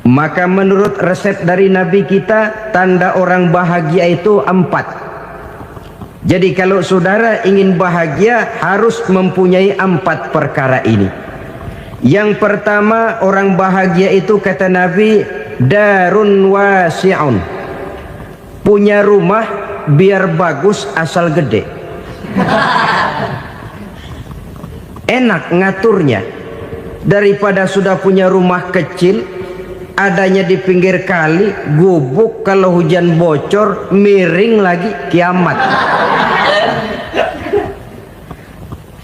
Maka menurut resep dari Nabi kita, tanda orang bahagia itu 4. Jadi kalau saudara ingin bahagia, harus mempunyai 4 perkara ini. Yang pertama, orang bahagia itu kata Nabi, darun wasi'un, punya rumah biar bagus asal gede. Enak ngaturnya, daripada sudah punya rumah kecil, adanya di pinggir kali, gubuk, kalau hujan bocor, miring lagi, kiamat.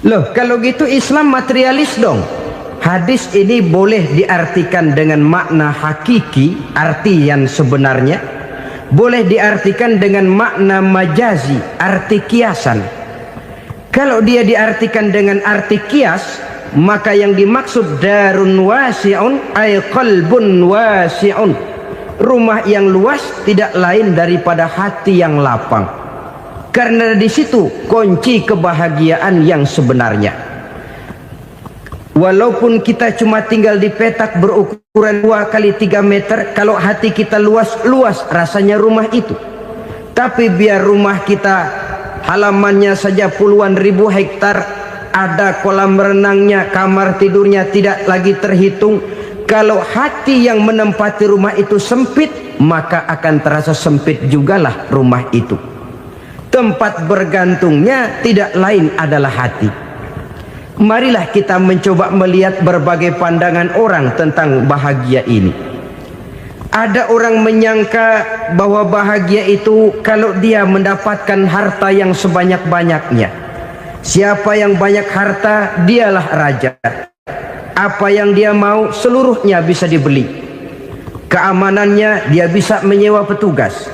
Loh, kalau gitu Islam materialis dong. Hadis ini boleh diartikan dengan makna hakiki, arti yang sebenarnya. Boleh diartikan dengan makna majazi, arti kiasan. Kalau dia diartikan dengan arti kias, maka yang dimaksud darun wasi'un ay qalbun wasi'un, rumah yang luas tidak lain daripada hati yang lapang. Karena di situ kunci kebahagiaan yang sebenarnya. Walaupun kita cuma tinggal di petak berukuran 2 kali 3 meter, kalau hati kita luas rasanya rumah itu. Tapi biar rumah kita halamannya saja puluhan ribu hektar, ada kolam renangnya, kamar tidurnya tidak lagi terhitung. Kalau hati yang menempati rumah itu sempit, maka akan terasa sempit jugalah rumah itu. Tempat bergantungnya tidak lain adalah hati. Marilah kita mencoba melihat berbagai pandangan orang tentang bahagia ini. Ada orang menyangka bahwa bahagia itu kalau dia mendapatkan harta yang sebanyak-banyaknya. Siapa yang banyak harta, dialah raja. Apa yang dia mau, seluruhnya bisa dibeli. Keamanannya, dia bisa menyewa petugas.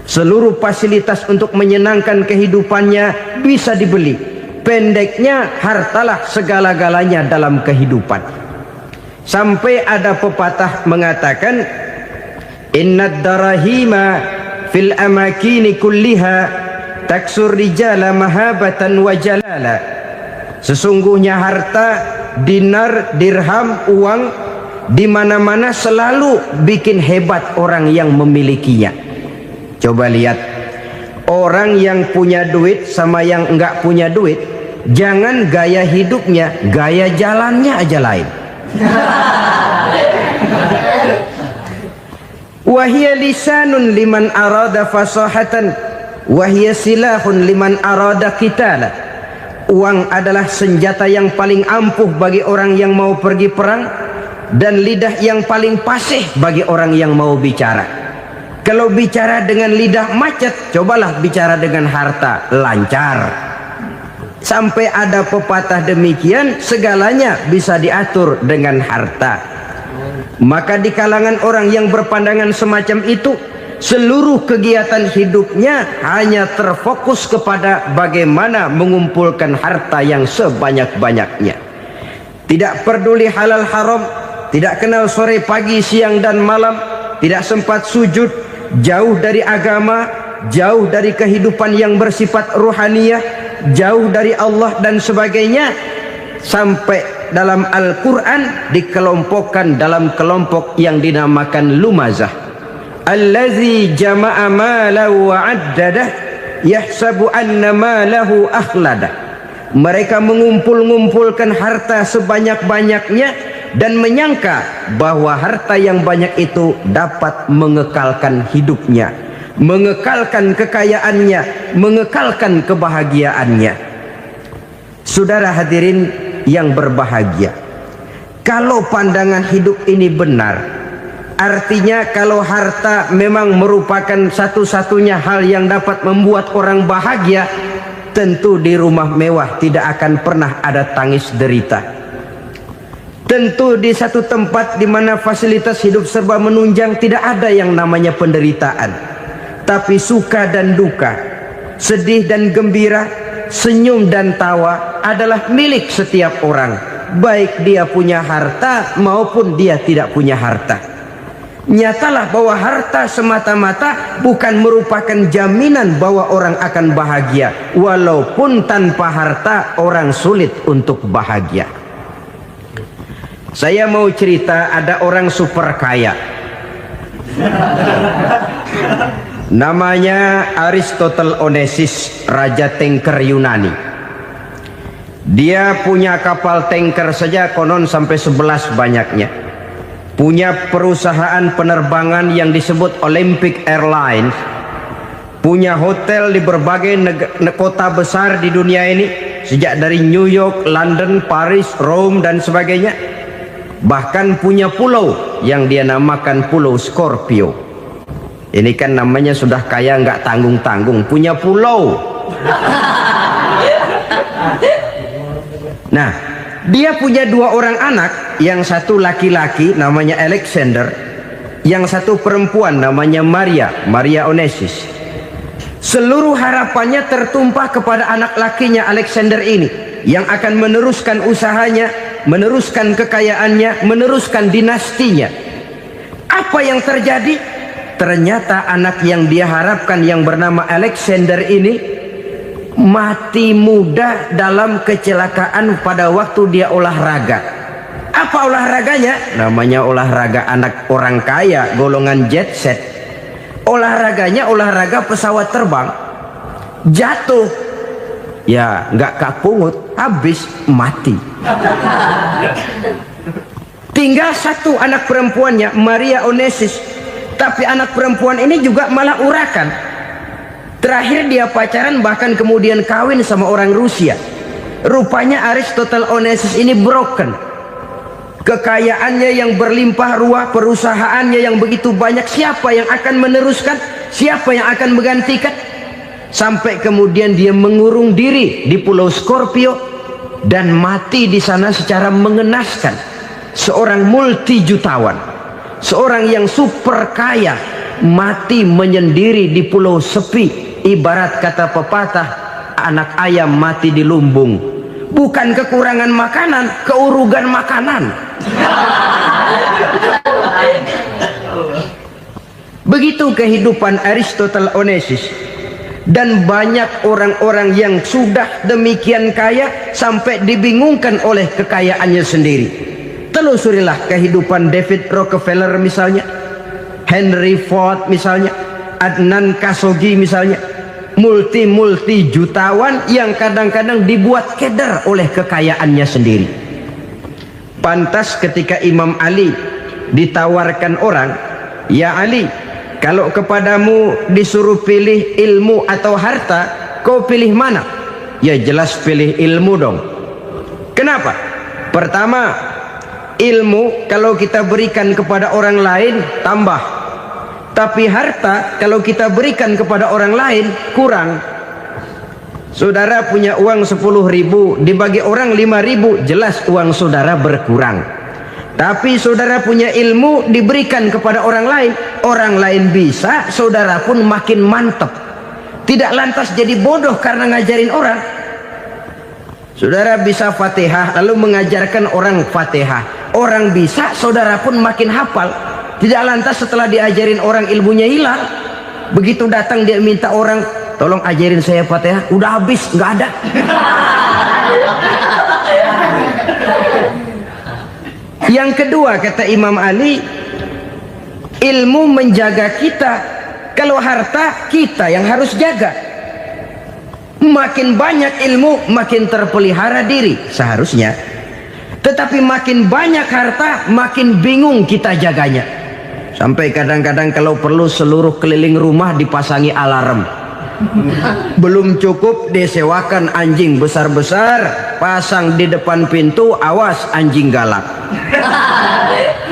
Seluruh fasilitas untuk menyenangkan kehidupannya bisa dibeli. Pendeknya, hartalah segala-galanya dalam kehidupan. Sampai ada pepatah mengatakan, innad darahima fil amakini kulliha taksur rijala mahabatan wa jalala. Sesungguhnya harta, dinar, dirham, uang di mana-mana selalu bikin hebat orang yang memilikinya. Coba lihat, orang yang punya duit sama yang enggak punya duit, jangan gaya hidupnya, gaya jalannya aja lain. Wahia lisanun liman arada fasahatan, wahia silahun liman arada qitala. Uang adalah senjata yang paling ampuh bagi orang yang mau pergi perang, dan lidah yang paling fasih bagi orang yang mau bicara. Kalau bicara dengan lidah macet, cobalah bicara dengan harta, lancar. Sampai ada pepatah demikian, segalanya bisa diatur dengan harta. Maka di kalangan orang yang berpandangan semacam itu, seluruh kegiatan hidupnya hanya terfokus kepada bagaimana mengumpulkan harta yang sebanyak-banyaknya. Tidak peduli halal haram, tidak kenal sore pagi siang dan malam, tidak sempat sujud, jauh dari agama, jauh dari kehidupan yang bersifat ruhaniyah, jauh dari Allah dan sebagainya. Sampai dalam Al-Quran dikelompokkan dalam kelompok yang dinamakan lumazah. Allazi jama'a malahu wa addadah yahsabu anna malahu akhladah. Mereka mengumpul-ngumpulkan harta sebanyak-banyaknya dan menyangka bahwa harta yang banyak itu dapat mengekalkan hidupnya, mengekalkan kekayaannya, mengekalkan kebahagiaannya. Saudara hadirin yang berbahagia, kalau pandangan hidup ini benar, artinya kalau harta memang merupakan satu-satunya hal yang dapat membuat orang bahagia, tentu di rumah mewah tidak akan pernah ada tangis derita. Tentu di satu tempat di mana fasilitas hidup serba menunjang tidak ada yang namanya penderitaan. Tapi suka dan duka, sedih dan gembira, senyum dan tawa adalah milik setiap orang, baik dia punya harta maupun dia tidak punya harta. Nyatalah bahwa harta semata-mata bukan merupakan jaminan bahwa orang akan bahagia. Walaupun tanpa harta orang sulit untuk bahagia. Saya mau cerita, ada orang super kaya. Namanya Aristotle Onesius, raja tanker Yunani. Dia punya kapal tanker saja konon sampai 11 banyaknya. Punya perusahaan penerbangan yang disebut Olympic Airlines. Punya hotel di berbagai kota besar di dunia ini, sejak dari New York, London, Paris, Rome dan sebagainya. Bahkan punya pulau yang dia namakan Pulau Scorpio. Ini kan namanya sudah kaya nggak tanggung-tanggung, punya pulau. Nah, dia punya 2 orang anak, yang satu laki-laki namanya Alexander, yang satu perempuan namanya Maria Onesius. Seluruh harapannya tertumpah kepada anak lakinya Alexander ini, yang akan meneruskan usahanya, meneruskan kekayaannya, meneruskan dinastinya. Apa yang terjadi? Ternyata anak yang dia harapkan yang bernama Alexander ini mati muda dalam kecelakaan pada waktu dia olahraga. Apa olahraganya? Namanya olahraga anak orang kaya, golongan jet set. Olahraganya olahraga pesawat terbang. Jatuh, ya nggak kapungut, habis mati. Tinggal satu anak perempuannya, Maria Onesius. Tapi anak perempuan ini juga malah urakan. Terakhir dia pacaran, bahkan kemudian kawin sama orang Rusia. Rupanya Aristotle Onesius ini broken. Kekayaannya yang berlimpah ruah, perusahaannya yang begitu banyak, siapa yang akan meneruskan? Siapa yang akan menggantikan? Sampai kemudian dia mengurung diri di Pulau Scorpio dan mati di sana secara mengenaskan. Seorang multi jutawan, seorang yang super kaya, mati menyendiri di pulau sepi. Ibarat kata pepatah, anak ayam mati di lumbung. Bukan kekurangan makanan, keurugan makanan. Begitu kehidupan Aristotle Onesius. Dan banyak orang-orang yang sudah demikian kaya sampai dibingungkan oleh kekayaannya sendiri. Telusurilah kehidupan David Rockefeller misalnya, Henry Ford misalnya, Adnan Khashoggi misalnya. Multi jutawan yang kadang-kadang dibuat keder oleh kekayaannya sendiri. Pantas ketika Imam Ali ditawarkan orang, "Ya Ali, kalau kepadamu disuruh pilih ilmu atau harta, kau pilih mana?" Ya jelas pilih ilmu dong. Kenapa? Pertama, ilmu kalau kita berikan kepada orang lain tambah. Tapi harta kalau kita berikan kepada orang lain kurang. Saudara punya uang 10.000, dibagi orang 5.000, jelas uang saudara berkurang. Tapi saudara punya ilmu, diberikan kepada orang lain bisa, saudara pun makin mantap. Tidak lantas jadi bodoh karena ngajarin orang. Saudara bisa Fatihah lalu mengajarkan orang Fatihah, orang bisa, saudara pun makin hafal. Tidak lantas setelah diajarin orang ilmunya hilang. Begitu datang dia minta orang, "Tolong ajarin saya Fatihah," udah habis, nggak ada. Yang kedua kata Imam Ali, ilmu menjaga kita. Kalau harta kita yang harus jaga. Makin banyak ilmu makin terpelihara diri seharusnya. Tetapi makin banyak harta makin bingung kita jaganya. Sampai kadang-kadang kalau perlu seluruh keliling rumah dipasangi alarm. Belum cukup disewakan anjing besar-besar, pasang di depan pintu, awas anjing galak.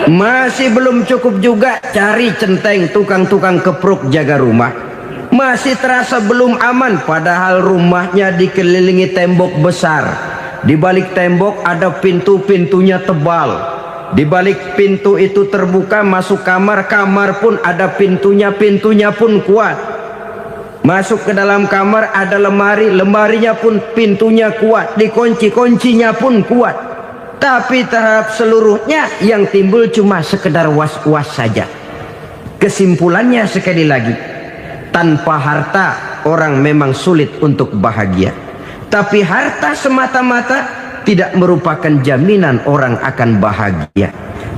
Masih belum cukup juga, cari centeng tukang-tukang kepruk jaga rumah. Masih terasa belum aman, padahal rumahnya dikelilingi tembok besar. Di balik tembok ada pintu-pintunya tebal. Di balik pintu itu terbuka masuk kamar, kamar pun ada pintunya, pintunya pun kuat. Masuk ke dalam kamar ada lemari, lemarinya pun pintunya kuat, dikunci, kuncinya pun kuat. Tapi terhadap seluruhnya yang timbul cuma sekedar was-was saja. Kesimpulannya sekali lagi, tanpa harta orang memang sulit untuk bahagia. Tapi harta semata-mata tidak merupakan jaminan orang akan bahagia.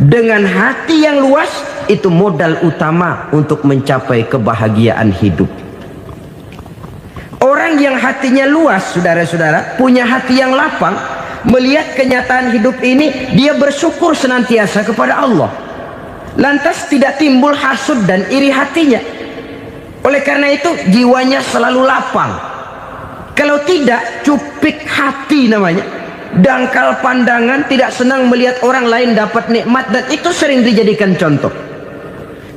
Dengan hati yang luas, itu modal utama untuk mencapai kebahagiaan hidup. Orang yang hatinya luas, saudara-saudara, punya hati yang lapang, melihat kenyataan hidup ini, dia bersyukur senantiasa kepada Allah. Lantas tidak timbul hasud dan iri hatinya. Oleh karena itu jiwanya selalu lapang. Kalau tidak, cupik hati namanya, dangkal pandangan, tidak senang melihat orang lain dapat nikmat, dan itu sering dijadikan contoh.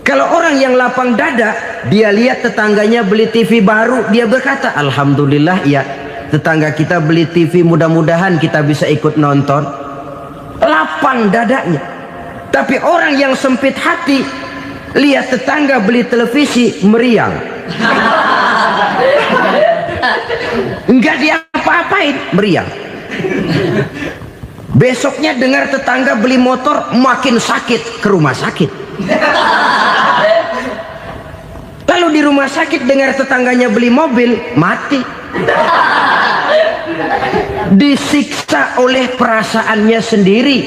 Kalau orang yang lapang dada, dia lihat tetangganya beli TV baru, dia berkata, alhamdulillah ya, tetangga kita beli TV, mudah-mudahan kita bisa ikut nonton. Lapang dadanya. Tapi orang yang sempit hati, lihat tetangga beli televisi, meriang. Enggak diapa-apain, meriang. Besoknya dengar tetangga beli motor, makin sakit, ke rumah sakit. Lalu di rumah sakit dengar tetangganya beli mobil, mati. Disiksa oleh perasaannya sendiri.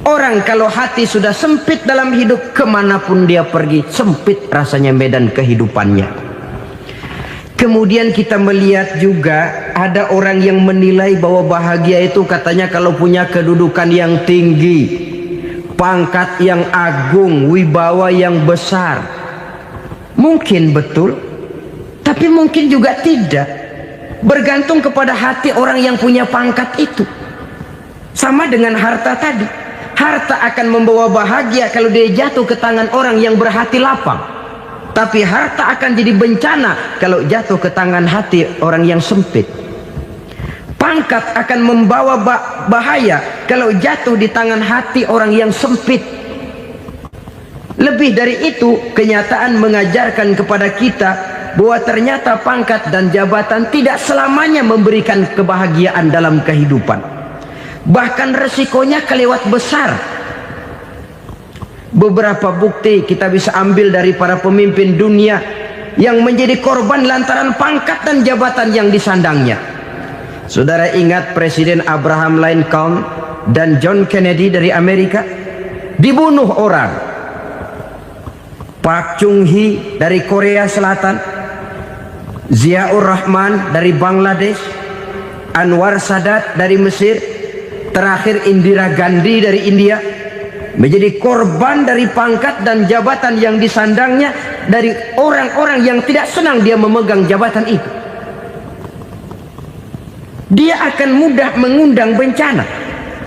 Orang kalau hati sudah sempit dalam hidup, kemanapun dia pergi, sempit rasanya medan kehidupannya. Kemudian kita melihat juga ada orang yang menilai bahwa bahagia itu katanya kalau punya kedudukan yang tinggi, pangkat yang agung, wibawa yang besar. Mungkin betul, tapi mungkin juga tidak. Bergantung kepada hati orang yang punya pangkat itu. Sama dengan harta tadi. Harta akan membawa bahagia kalau dia jatuh ke tangan orang yang berhati lapang. Tapi harta akan jadi bencana kalau jatuh ke tangan hati orang yang sempit. Pangkat akan membawa bahaya kalau jatuh di tangan hati orang yang sempit. Lebih dari itu, kenyataan mengajarkan kepada kita bahwa ternyata pangkat dan jabatan tidak selamanya memberikan kebahagiaan dalam kehidupan. Bahkan resikonya kelewat besar. Beberapa bukti kita bisa ambil dari para pemimpin dunia yang menjadi korban lantaran pangkat dan jabatan yang disandangnya. Saudara ingat Presiden Abraham Lincoln dan John Kennedy dari Amerika? Dibunuh orang. Park Chung-hee dari Korea Selatan, Ziaur Rahman dari Bangladesh, Anwar Sadat dari Mesir, terakhir Indira Gandhi dari India, menjadi korban dari pangkat dan jabatan yang disandangnya dari orang-orang yang tidak senang dia memegang jabatan itu. Dia akan mudah mengundang bencana.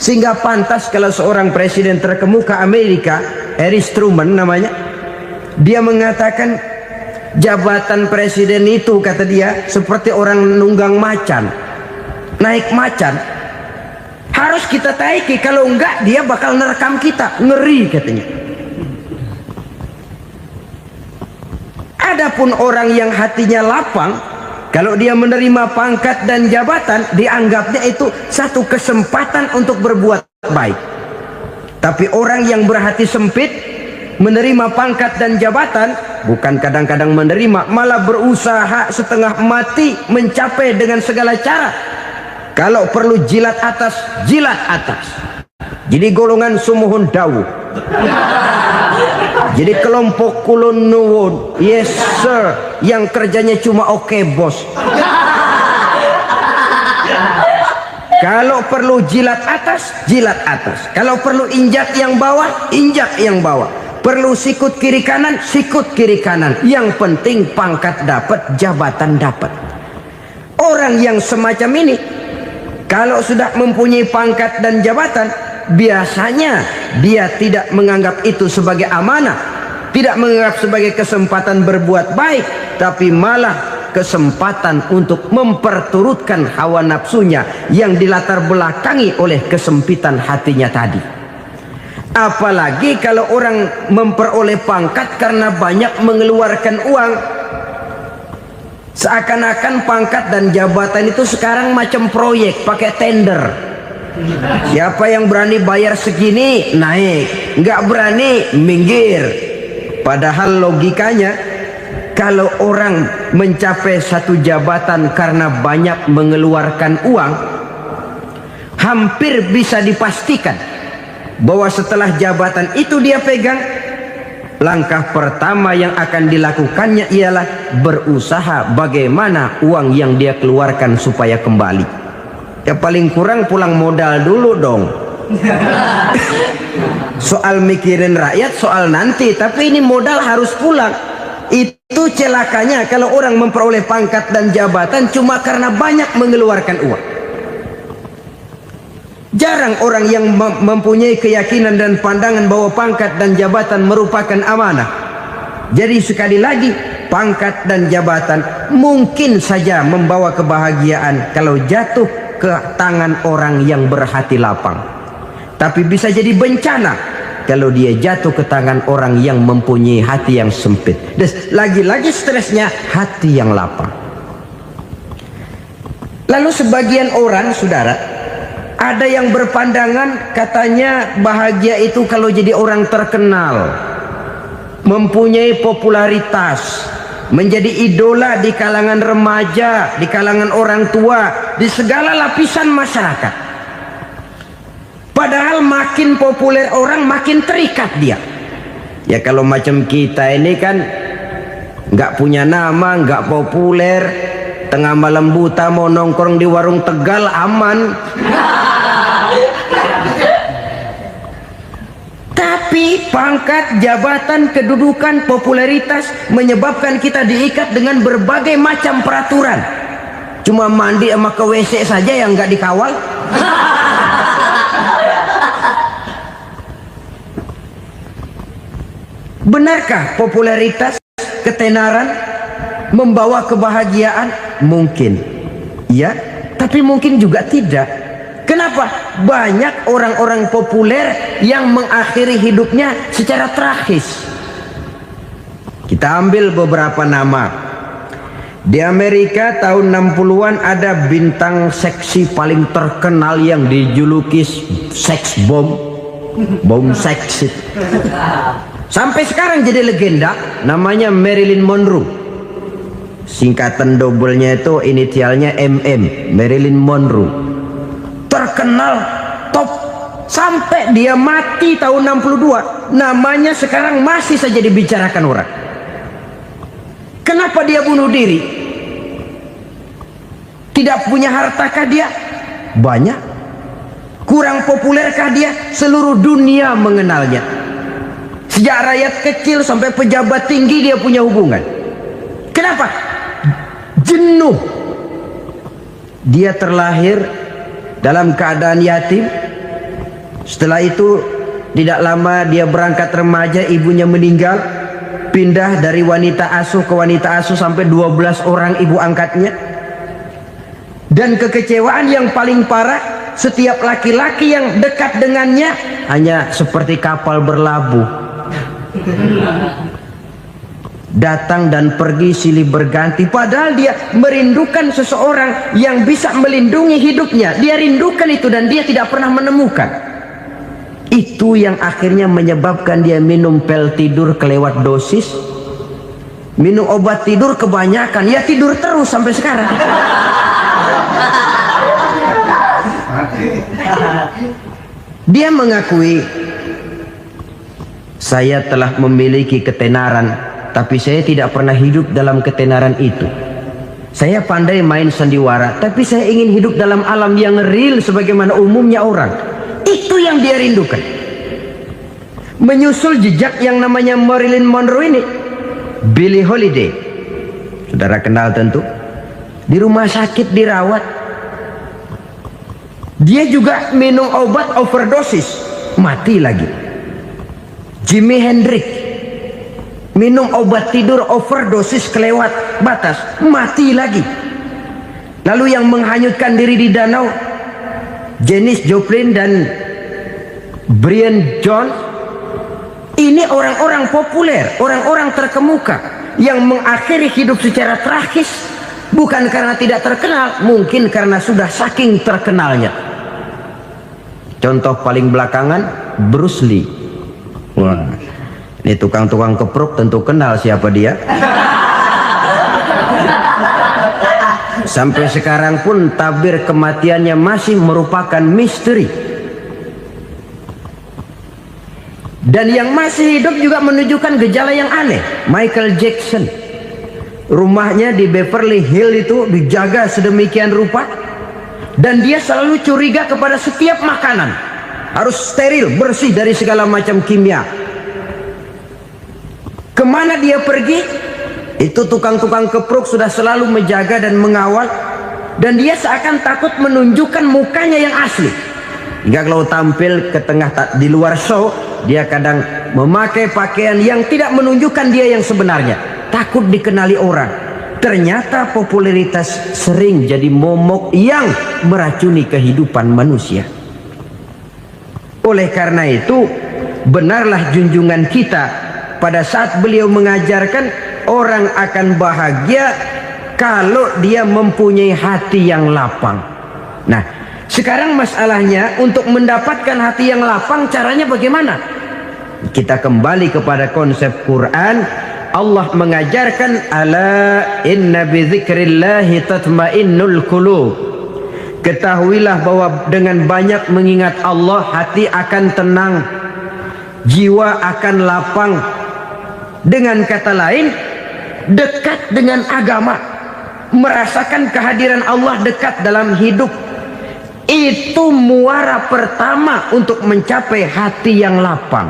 Sehingga pantas kalau seorang presiden terkemuka Amerika, Harry Truman namanya, dia mengatakan jabatan presiden itu, kata dia, seperti orang nunggang macan, naik macan. Harus kita taiki, kalau enggak dia bakal nerekam kita, ngeri katanya. Adapun orang yang hatinya lapang, kalau dia menerima pangkat dan jabatan, dianggapnya itu satu kesempatan untuk berbuat baik. Tapi orang yang berhati sempit, menerima pangkat dan jabatan, bukan kadang-kadang menerima, malah berusaha setengah mati mencapai dengan segala cara. Kalau perlu jilat atas, jilat atas. Jadi golongan sumuhun dawu. Jadi kelompok kulon nuwun, yes sir, yang kerjanya cuma oke bos. Kalau perlu jilat atas, jilat atas. Kalau perlu injak yang bawah, injak yang bawah. Perlu sikut kiri kanan, sikut kiri kanan. Yang penting pangkat dapat, jabatan dapat. Orang yang semacam ini, kalau sudah mempunyai pangkat dan jabatan, biasanya dia tidak menganggap itu sebagai amanah, tidak menganggap sebagai kesempatan berbuat baik, tapi malah kesempatan untuk memperturutkan hawa nafsunya yang dilatar belakangi oleh kesempitan hatinya tadi. Apalagi kalau orang memperoleh pangkat karena banyak mengeluarkan uang. Seakan-akan pangkat dan jabatan itu sekarang macam proyek, pakai tender. Siapa yang berani bayar segini, naik. Nggak berani, minggir. Padahal logikanya, kalau orang mencapai satu jabatan karena banyak mengeluarkan uang, hampir bisa dipastikan bahwa setelah jabatan itu dia pegang, langkah pertama yang akan dilakukannya ialah berusaha bagaimana uang yang dia keluarkan supaya kembali. Ya paling kurang pulang modal dulu dong. Soal mikirin rakyat soal nanti, tapi ini modal harus pulang. Itu celakanya kalau orang memperoleh pangkat dan jabatan cuma karena banyak mengeluarkan uang. Jarang orang yang mempunyai keyakinan dan pandangan bahwa pangkat dan jabatan merupakan amanah. Jadi sekali lagi, pangkat dan jabatan mungkin saja membawa kebahagiaan kalau jatuh ke tangan orang yang berhati lapang. Tapi bisa jadi bencana kalau dia jatuh ke tangan orang yang mempunyai hati yang sempit. Dan lagi-lagi stresnya hati yang lapang. Lalu sebagian orang, saudara, ada yang berpandangan katanya bahagia itu kalau jadi orang terkenal, mempunyai popularitas, menjadi idola di kalangan remaja, di kalangan orang tua, di segala lapisan masyarakat. Padahal makin populer orang makin terikat dia. Ya kalau macam kita ini kan nggak punya nama, nggak populer, tengah malam buta mau nongkrong di warung Tegal aman. Tapi pangkat, jabatan, kedudukan, popularitas menyebabkan kita diikat dengan berbagai macam peraturan. Cuma mandi sama ke WC saja yang nggak dikawal. Benarkah popularitas, ketenaran membawa kebahagiaan? Mungkin ya, tapi mungkin juga tidak. Kenapa? Banyak orang-orang populer yang mengakhiri hidupnya secara tragis. Kita ambil beberapa nama. Di Amerika tahun 60-an ada bintang seksi paling terkenal yang dijuluki seks bom. Bom seks. Sampai sekarang jadi legenda, namanya Marilyn Monroe. Singkatan doublenya itu inisialnya MM, Marilyn Monroe. Terkenal top sampai dia mati tahun 62, namanya sekarang masih saja dibicarakan orang. Kenapa dia bunuh diri? Tidak punya hartakah dia? Banyak. Kurang populerkah dia? Seluruh dunia mengenalnya. Sejak rakyat kecil sampai pejabat tinggi dia punya hubungan. Kenapa? Jenuh. Dia terlahir dalam keadaan yatim. Setelah itu tidak lama dia berangkat remaja, ibunya meninggal, pindah dari wanita asuh ke wanita asuh sampai 12 orang ibu angkatnya. Dan kekecewaan yang paling parah, setiap laki-laki yang dekat dengannya hanya seperti kapal berlabuh, datang dan pergi silih berganti. Padahal dia merindukan seseorang yang bisa melindungi hidupnya. Dia rindukan itu dan dia tidak pernah menemukan. Itu yang akhirnya menyebabkan dia minum pil tidur kelewat dosis, minum obat tidur kebanyakan, ya tidur terus sampai sekarang. Dia mengakui, saya telah memiliki ketenaran, tapi saya tidak pernah hidup dalam ketenaran itu. Saya pandai main sandiwara, tapi saya ingin hidup dalam alam yang real sebagaimana umumnya orang. Itu yang dia rindukan. Menyusul jejak yang namanya Marilyn Monroe ini, Billie Holiday, saudara kenal tentu. Di rumah sakit dirawat. Dia juga minum obat overdosis, mati lagi. Jimi Hendrix minum obat tidur overdosis kelewat batas, mati lagi. Lalu yang menghanyutkan diri di danau, Janis Joplin dan Brian Jones. Ini orang-orang populer, orang-orang terkemuka yang mengakhiri hidup secara tragis, bukan karena tidak terkenal, mungkin karena sudah saking terkenalnya. Contoh paling belakangan, Bruce Lee. Wah, ini tukang-tukang keprok tentu kenal siapa dia. Sampai sekarang pun tabir kematiannya masih merupakan misteri. Dan yang masih hidup juga menunjukkan gejala yang aneh. Michael Jackson, rumahnya di Beverly Hills itu dijaga sedemikian rupa, dan dia selalu curiga kepada setiap makanan harus steril, bersih dari segala macam kimia. Kemana dia pergi, itu tukang-tukang kepruk sudah selalu menjaga dan mengawal, dan dia seakan takut menunjukkan mukanya yang asli. Hingga kalau tampil ke tengah di luar show, dia kadang memakai pakaian yang tidak menunjukkan dia yang sebenarnya, takut dikenali orang. Ternyata popularitas sering jadi momok yang meracuni kehidupan manusia. Oleh karena itu, benarlah junjungan kita pada saat beliau mengajarkan orang akan bahagia kalau dia mempunyai hati yang lapang. Nah, sekarang masalahnya untuk mendapatkan hati yang lapang, caranya bagaimana? Kita kembali kepada konsep Quran. Allah mengajarkan, ala inna bidzikrillahi tatmainnul qulub. Ketahuilah bahwa dengan banyak mengingat Allah, hati akan tenang, jiwa akan lapang. Dengan kata lain, dekat dengan agama, merasakan kehadiran Allah dekat dalam hidup, itu muara pertama untuk mencapai hati yang lapang.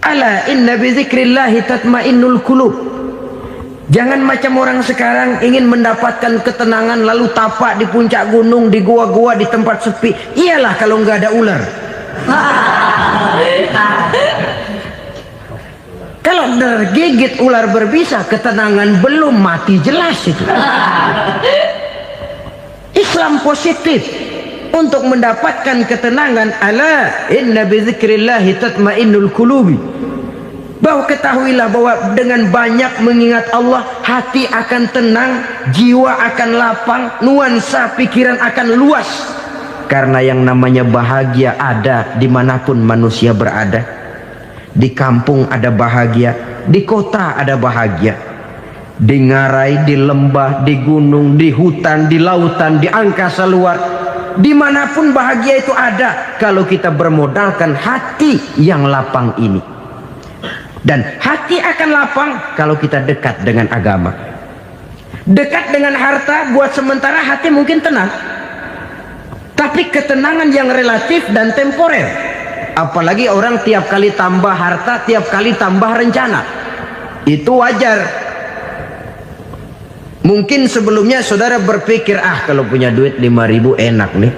Ala inna bidzikrillahi tatmainnul qulub. Jangan macam orang sekarang ingin mendapatkan ketenangan lalu tapak di puncak gunung, di gua-gua, di tempat sepi. Iyalah kalau nggak ada ular. Kalau tergigit ular berbisa, ketenangan belum, mati jelas itu. Islam positif untuk mendapatkan ketenangan. Ala inna bidzikrillahi tatmainnul qulubi. Bahwa ketahuilah bahwa dengan banyak mengingat Allah, hati akan tenang, jiwa akan lapang, nuansa pikiran akan luas. Karena yang namanya bahagia ada dimanapun manusia berada. Di kampung ada bahagia, di kota ada bahagia, di ngarai, di lembah, di gunung, di hutan, di lautan, di angkasa luar, dimanapun bahagia itu ada kalau kita bermodalkan hati yang lapang ini. Dan hati akan lapang kalau kita dekat dengan agama. Dekat dengan harta buat sementara hati mungkin tenang, tapi ketenangan yang relatif dan temporer. Apalagi orang tiap kali tambah harta, tiap kali tambah rencana, itu wajar. Mungkin sebelumnya saudara berpikir, kalau punya duit 5.000 enak nih.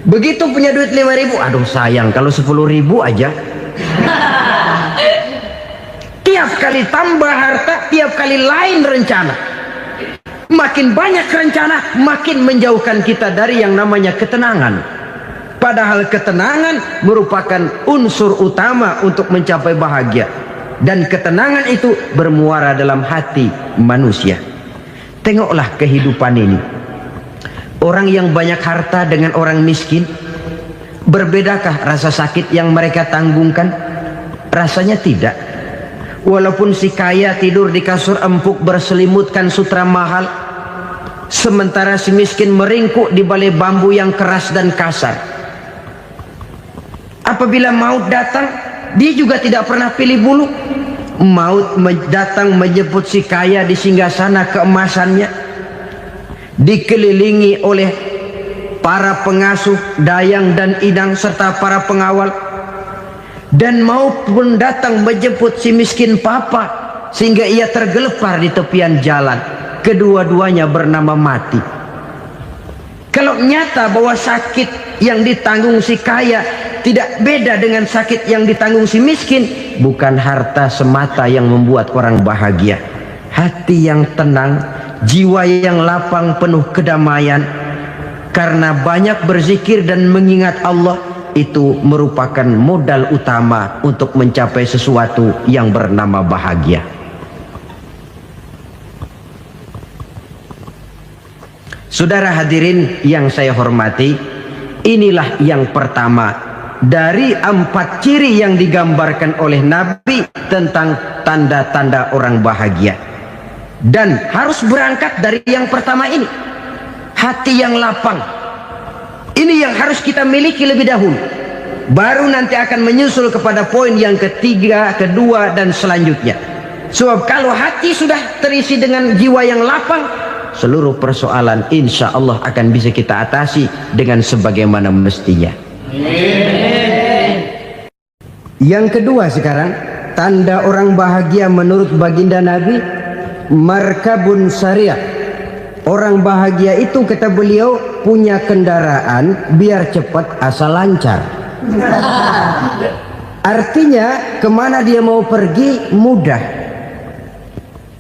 Begitu punya duit 5.000, aduh sayang kalau 10.000 aja. Tiap kali tambah harta, tiap kali lain rencana. Makin banyak rencana, makin menjauhkan kita dari yang namanya ketenangan. Padahal ketenangan merupakan unsur utama untuk mencapai bahagia. Dan ketenangan itu bermuara dalam hati manusia. Tengoklah kehidupan ini. Orang yang banyak harta dengan orang miskin, berbedakah rasa sakit yang mereka tanggungkan? Rasanya tidak. Walaupun si kaya tidur di kasur empuk berselimutkan sutra mahal, sementara si miskin meringkuk di balai bambu yang keras dan kasar. Apabila maut datang, dia juga tidak pernah pilih bulu. Maut datang menjemput si kaya di singgasana keemasannya, dikelilingi oleh para pengasuh, dayang dan idang serta para pengawal. Dan maupun datang menjemput si miskin papa sehingga ia tergelepar di tepian jalan. Kedua-duanya bernama mati. Kalau nyata bahwa sakit yang ditanggung si kaya tidak beda dengan sakit yang ditanggung si miskin, bukan harta semata yang membuat orang bahagia. Hati yang tenang, jiwa yang lapang penuh kedamaian. Karena banyak berzikir dan mengingat Allah, itu merupakan modal utama untuk mencapai sesuatu yang bernama bahagia. Saudara hadirin yang saya hormati, inilah yang pertama dari 4 ciri yang digambarkan oleh Nabi tentang tanda-tanda orang bahagia. Dan harus berangkat dari yang pertama ini, hati yang lapang. Ini yang harus kita miliki lebih dahulu. baru nanti akan menyusul kepada poin yang ketiga, kedua, dan selanjutnya. Sebab kalau hati sudah terisi dengan jiwa yang lapang, seluruh persoalan insya Allah akan bisa kita atasi dengan sebagaimana mestinya. Yang kedua sekarang, tanda orang bahagia menurut baginda Nabi, markabun syariah. Orang bahagia itu, kata beliau, punya kendaraan biar cepat asal lancar. Artinya kemana dia mau pergi mudah.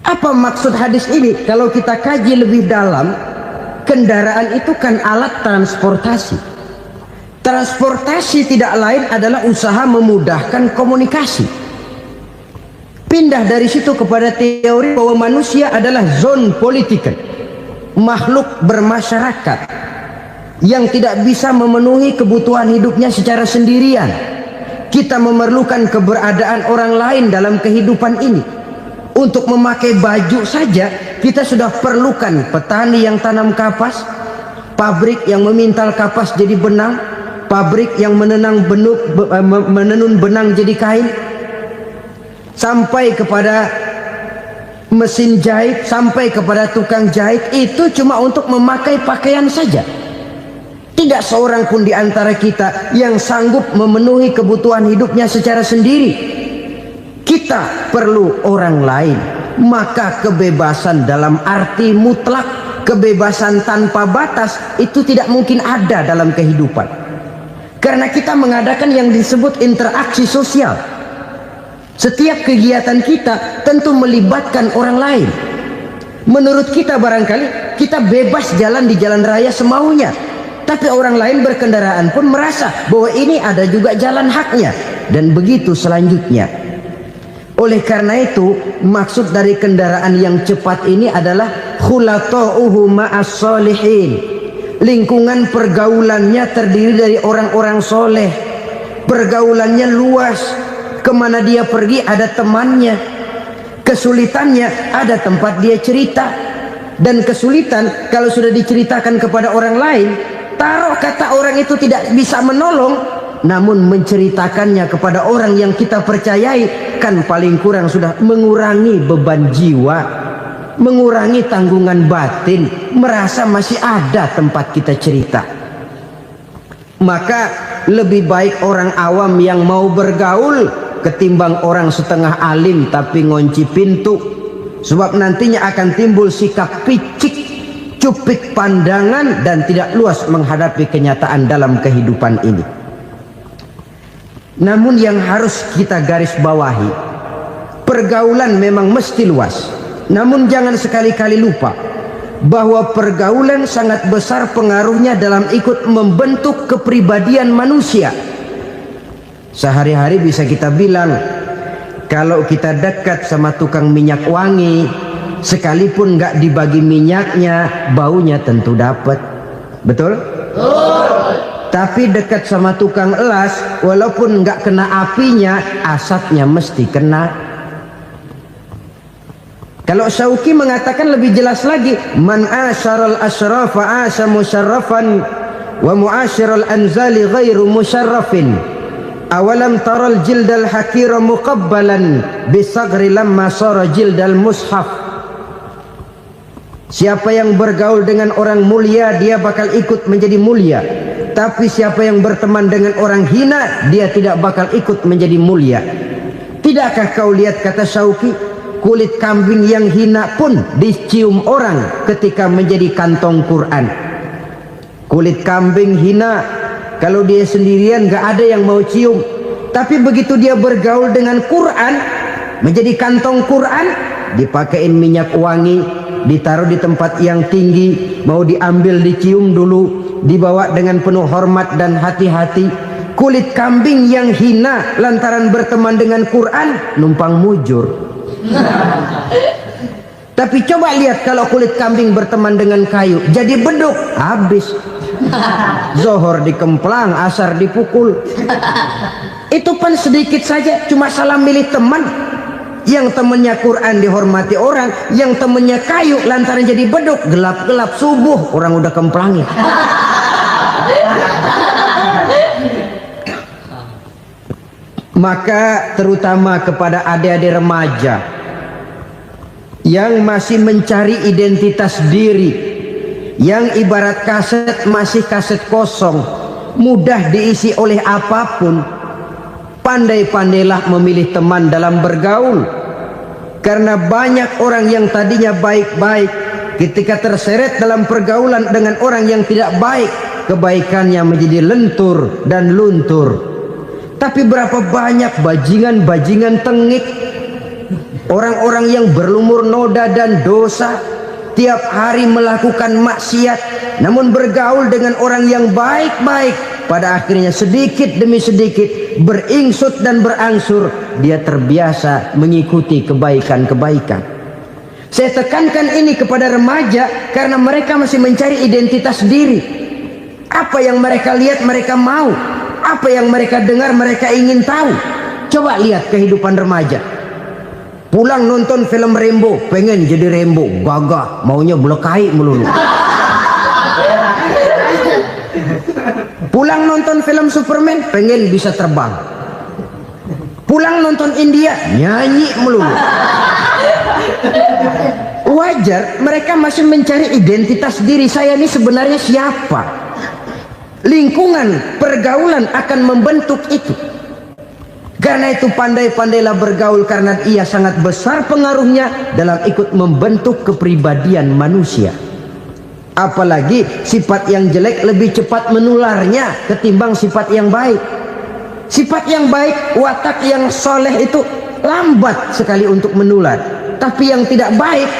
Apa maksud hadis ini? Kalau kita kaji lebih dalam, kendaraan itu kan alat transportasi. Transportasi tidak lain adalah usaha memudahkan komunikasi. Pindah dari situ kepada teori bahwa manusia adalah zon political, makhluk bermasyarakat yang tidak bisa memenuhi kebutuhan hidupnya secara sendirian. Kita memerlukan keberadaan orang lain dalam kehidupan ini. Untuk memakai baju saja kita sudah perlukan petani yang tanam kapas, pabrik yang memintal kapas jadi benang, pabrik yang menenun benang jadi kain, sampai kepada mesin jahit, sampai kepada tukang jahit. Itu cuma untuk memakai pakaian saja. Tidak seorang pun di antara kita yang sanggup memenuhi kebutuhan hidupnya secara sendiri. Kita perlu orang lain. Maka kebebasan dalam arti mutlak, kebebasan tanpa batas, itu tidak mungkin ada dalam kehidupan. Karena kita mengadakan yang disebut interaksi sosial. Setiap kegiatan kita tentu melibatkan orang lain. Menurut kita barangkali kita bebas jalan di jalan raya semaunya, tapi orang lain berkendaraan pun merasa bahwa ini ada juga jalan haknya, dan begitu selanjutnya. Oleh karena itu, maksud dari kendaraan yang cepat ini adalah khulata'uhu ma'as solihin. Lingkungan pergaulannya terdiri dari orang-orang soleh. Pergaulannya luas. Kemana dia pergi ada temannya. Kesulitannya ada tempat dia cerita. Dan kesulitan kalau sudah diceritakan kepada orang lain, taruh kata orang itu tidak bisa menolong, namun menceritakannya kepada orang yang kita percayai, kan paling kurang sudah mengurangi beban jiwa, mengurangi tanggungan batin, merasa masih ada tempat kita cerita. Maka lebih baik orang awam yang mau bergaul ketimbang orang setengah alim tapi ngunci pintu. Sebab nantinya akan timbul sikap picik, cupik pandangan, dan tidak luas menghadapi kenyataan dalam kehidupan ini. Namun yang harus kita garis bawahi, pergaulan memang mesti luas. Namun jangan sekali-kali lupa bahwa pergaulan sangat besar pengaruhnya dalam ikut membentuk kepribadian manusia. Sehari-hari bisa kita bilang, kalau kita dekat sama tukang minyak wangi, sekalipun nggak dibagi minyaknya, baunya tentu dapat. Betul? Tapi dekat sama tukang elas, walaupun nggak kena apinya, asapnya mesti kena. Kalau Syauqi mengatakan lebih jelas lagi, man asyaral asrafa asya musyarrafan wa muasyiral anzali ghairu musyarrafin. Awalam taral jildal hakira muqabbalan bisagri lamma sara jildal mushaf. Siapa yang bergaul dengan orang mulia, dia bakal ikut menjadi mulia. Tapi siapa yang berteman dengan orang hina, dia tidak bakal ikut menjadi mulia. Tidakkah kau lihat, kata Syauqi, kulit kambing yang hina pun dicium orang ketika menjadi kantong Quran. Kulit kambing hina, kalau dia sendirian gak ada yang mau cium. Tapi begitu dia bergaul dengan Quran, menjadi kantong Quran, dipakein minyak wangi, ditaruh di tempat yang tinggi, mau diambil dicium dulu, dibawa dengan penuh hormat dan hati-hati. Kulit kambing yang hina lantaran berteman dengan Quran, numpang mujur. Tapi coba lihat kalau kulit kambing berteman dengan kayu, jadi beduk, habis. Zohor dikemplang, asar dipukul. Itu pun sedikit saja, cuma salah milih teman. Yang temannya Quran dihormati orang, yang temannya kayu lantaran jadi beduk, gelap-gelap subuh orang udah kemplangin. Maka terutama kepada adik-adik remaja yang masih mencari identitas diri, yang ibarat kaset masih kaset kosong, mudah diisi oleh apapun, pandai-pandailah memilih teman dalam bergaul. Karena banyak orang yang tadinya baik-baik, ketika terseret dalam pergaulan dengan orang yang tidak baik, kebaikannya menjadi lentur dan luntur. Tapi berapa banyak bajingan-bajingan tengik, orang-orang yang berlumur noda dan dosa, tiap hari melakukan maksiat, namun bergaul dengan orang yang baik-baik, pada akhirnya sedikit demi sedikit beringsut dan berangsur dia terbiasa mengikuti kebaikan-kebaikan. Saya tekankan ini kepada remaja karena mereka masih mencari identitas diri. Apa yang mereka lihat mereka mau, apa yang mereka dengar mereka ingin tahu. Coba lihat kehidupan remaja. Pulang nonton film Rambo, pengen jadi Rambo, gagah, maunya belekai melulu. Pulang nonton film Superman, pengen bisa terbang. Pulang nonton India, nyanyi melulu. Wajar, mereka masih mencari identitas diri. Saya ini sebenarnya siapa? Lingkungan, pergaulan akan membentuk itu. Karena itu pandai-pandailah bergaul, karena ia sangat besar pengaruhnya dalam ikut membentuk kepribadian manusia. Apalagi sifat yang jelek lebih cepat menularnya ketimbang sifat yang baik. Sifat yang baik, watak yang soleh itu lambat sekali untuk menular. Tapi yang tidak baik,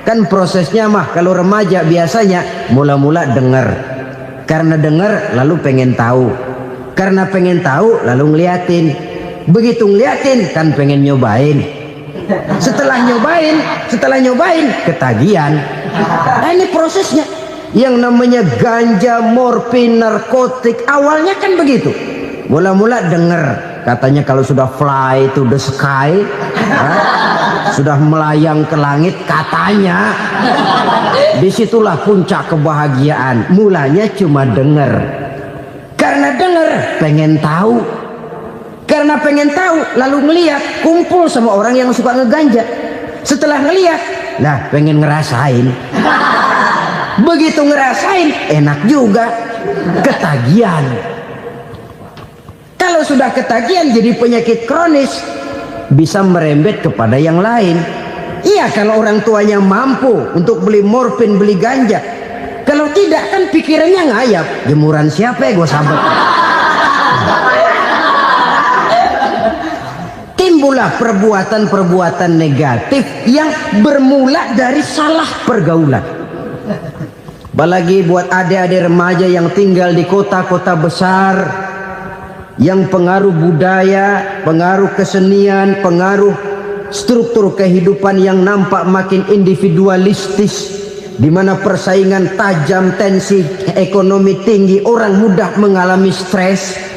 kan prosesnya mah kalau remaja biasanya mula-mula dengar. Karena dengar lalu pengen tahu. Karena pengen tahu lalu ngeliatin. Begitu ngeliatin kan pengen nyobain. Setelah nyobain ketagihan. Nah, ini prosesnya. Yang namanya ganja, morfin, narkotik awalnya kan begitu. Mula-mula dengar katanya kalau sudah fly to the sky, sudah melayang ke langit katanya, disitulah puncak kebahagiaan. Mulanya cuma dengar. Karena dengar pengen tahu. Karena pengen tahu lalu ngeliat, kumpul sama orang yang suka ngeganja. Setelah ngeliat, nah pengen ngerasain. Begitu ngerasain enak juga, ketagihan. Kalau sudah ketagihan jadi penyakit kronis, bisa merembet kepada yang lain. Iya, kalau orang tuanya mampu untuk beli morfin, beli ganja. Kalau tidak kan pikirannya ngayap, jemuran siapa ya gue sabet. Timbullah perbuatan-perbuatan negatif yang bermula dari salah pergaulan. Apalagi buat adik-adik remaja yang tinggal di kota-kota besar, yang pengaruh budaya, pengaruh kesenian, pengaruh struktur kehidupan yang nampak makin individualistis, di mana persaingan tajam, tensi ekonomi tinggi, orang mudah mengalami stres.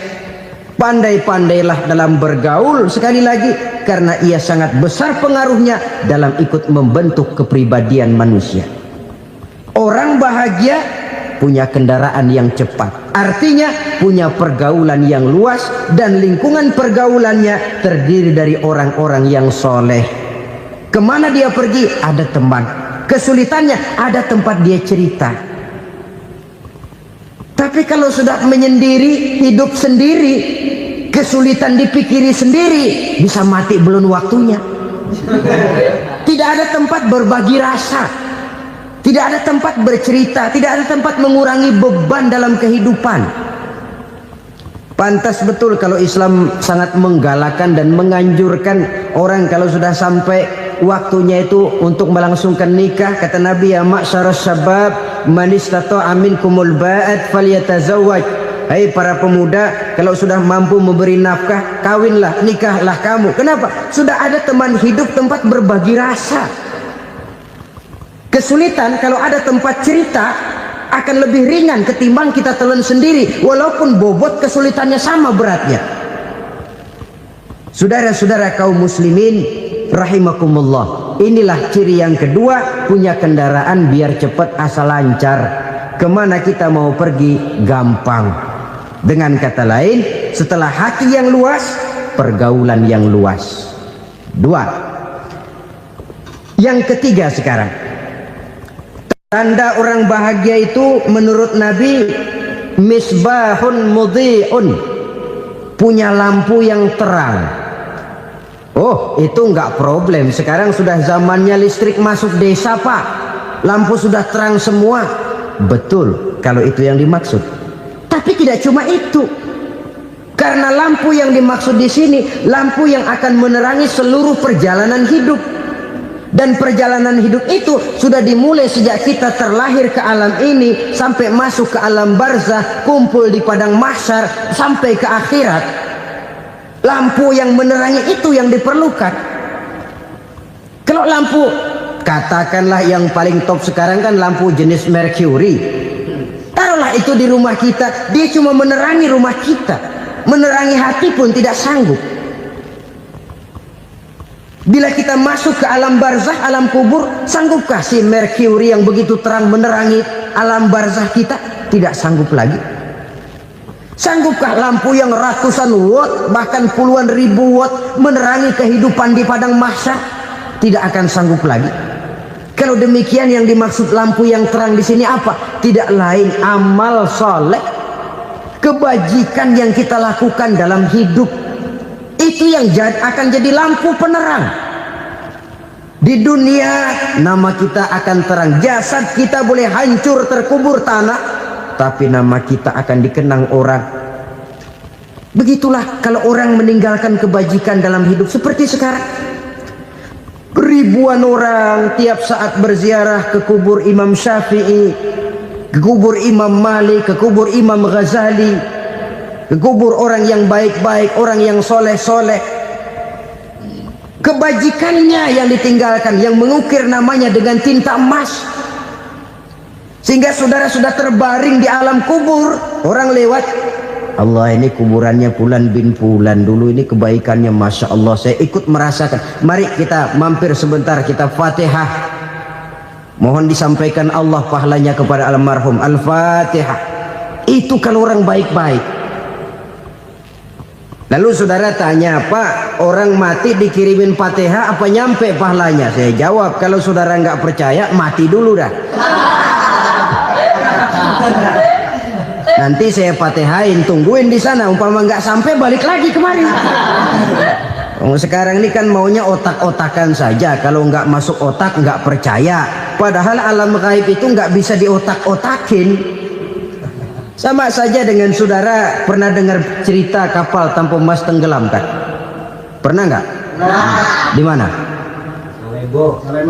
Pandai-pandailah dalam bergaul, sekali lagi, karena ia sangat besar pengaruhnya dalam ikut membentuk kepribadian manusia. Orang bahagia punya kendaraan yang cepat, artinya punya pergaulan yang luas, dan lingkungan pergaulannya terdiri dari orang-orang yang soleh. Kemana dia pergi ada teman, kesulitannya ada tempat dia cerita. Tapi kalau sudah menyendiri, hidup sendiri, kesulitan dipikiri sendiri, bisa mati belum waktunya. Tidak ada tempat berbagi rasa, tidak ada tempat bercerita, tidak ada tempat mengurangi beban dalam kehidupan. Pantas betul kalau Islam sangat menggalakkan dan menganjurkan orang kalau sudah sampai waktunya itu untuk melangsungkan nikah. Kata Nabi, ya ma'syaras syabab man istata'a minkumul ba'at falyatazawwaj. Hai para pemuda, kalau sudah mampu memberi nafkah, kawinlah, nikahlah kamu. Kenapa? Sudah ada teman hidup, tempat berbagi rasa. Kesulitan kalau ada tempat cerita akan lebih ringan ketimbang kita telan sendiri, walaupun bobot kesulitannya sama beratnya. Saudara-saudara kaum muslimin rahimakumullah, inilah ciri yang kedua, punya kendaraan biar cepat asal lancar. Kemana kita mau pergi gampang. Dengan kata lain, setelah hati yang luas, pergaulan yang luas. Dua. Yang ketiga sekarang, tanda orang bahagia itu menurut Nabi misbahun mudhi'un, punya lampu yang terang. Oh, itu enggak problem. Sekarang sudah zamannya listrik masuk desa, Pak. Lampu sudah terang semua. Betul, kalau itu yang dimaksud. Tapi tidak cuma itu. Karena lampu yang dimaksud di sini, lampu yang akan menerangi seluruh perjalanan hidup. Dan perjalanan hidup itu sudah dimulai sejak kita terlahir ke alam ini sampai masuk ke alam barzah, kumpul di padang mahsyar sampai ke akhirat. Lampu yang menerangi itu yang diperlukan. Kalau lampu, katakanlah yang paling top sekarang kan lampu jenis Mercury. Taruhlah itu di rumah kita, dia cuma menerangi rumah kita, menerangi hati pun tidak sanggup. Bila kita masuk ke alam barzah, alam kubur, sanggupkah si Mercury yang begitu terang menerangi alam barzah kita? Tidak sanggup lagi. Sanggupkah lampu yang ratusan watt, bahkan puluhan ribu watt menerangi kehidupan di padang mahsyar? Tidak akan sanggup lagi. Kalau demikian, yang dimaksud lampu yang terang di sini apa? Tidak lain amal soleh, kebajikan yang kita lakukan dalam hidup. Itu yang akan jadi lampu penerang. Di dunia nama kita akan terang. Jasad kita boleh hancur terkubur tanah, tapi nama kita akan dikenang orang. Begitulah kalau orang meninggalkan kebajikan dalam hidup seperti sekarang. Ribuan orang tiap saat berziarah ke kubur Imam Syafi'i, ke kubur Imam Malik, ke kubur Imam Ghazali, ke kubur orang yang baik-baik, orang yang soleh-soleh. Kebajikannya yang ditinggalkan, yang mengukir namanya dengan tinta emas, sehingga saudara sudah terbaring di alam kubur. Orang lewat, Allah, ini kuburannya Fulan bin Fulan, dulu ini kebaikannya Masya Allah, saya ikut merasakan. Mari kita mampir sebentar, kita Fatihah, mohon disampaikan Allah pahalanya kepada almarhum. Al-Fatihah. Itu kalau orang baik-baik. Lalu saudara tanya, Pak, orang mati dikirimin Fatihah apa nyampe pahalanya? Saya jawab, kalau saudara nggak percaya, mati dulu dah. Nanti saya Fatihain, tungguin di sana. Umpama nggak sampai, balik lagi kemari. Sekarang ini kan maunya otak-otakan saja. Kalau nggak masuk otak, nggak percaya. Padahal alam gaib itu nggak bisa diotak-otakin. Sama saja dengan saudara pernah dengar cerita kapal tanpa emas tenggelam kan? Pernah nggak? Di mana?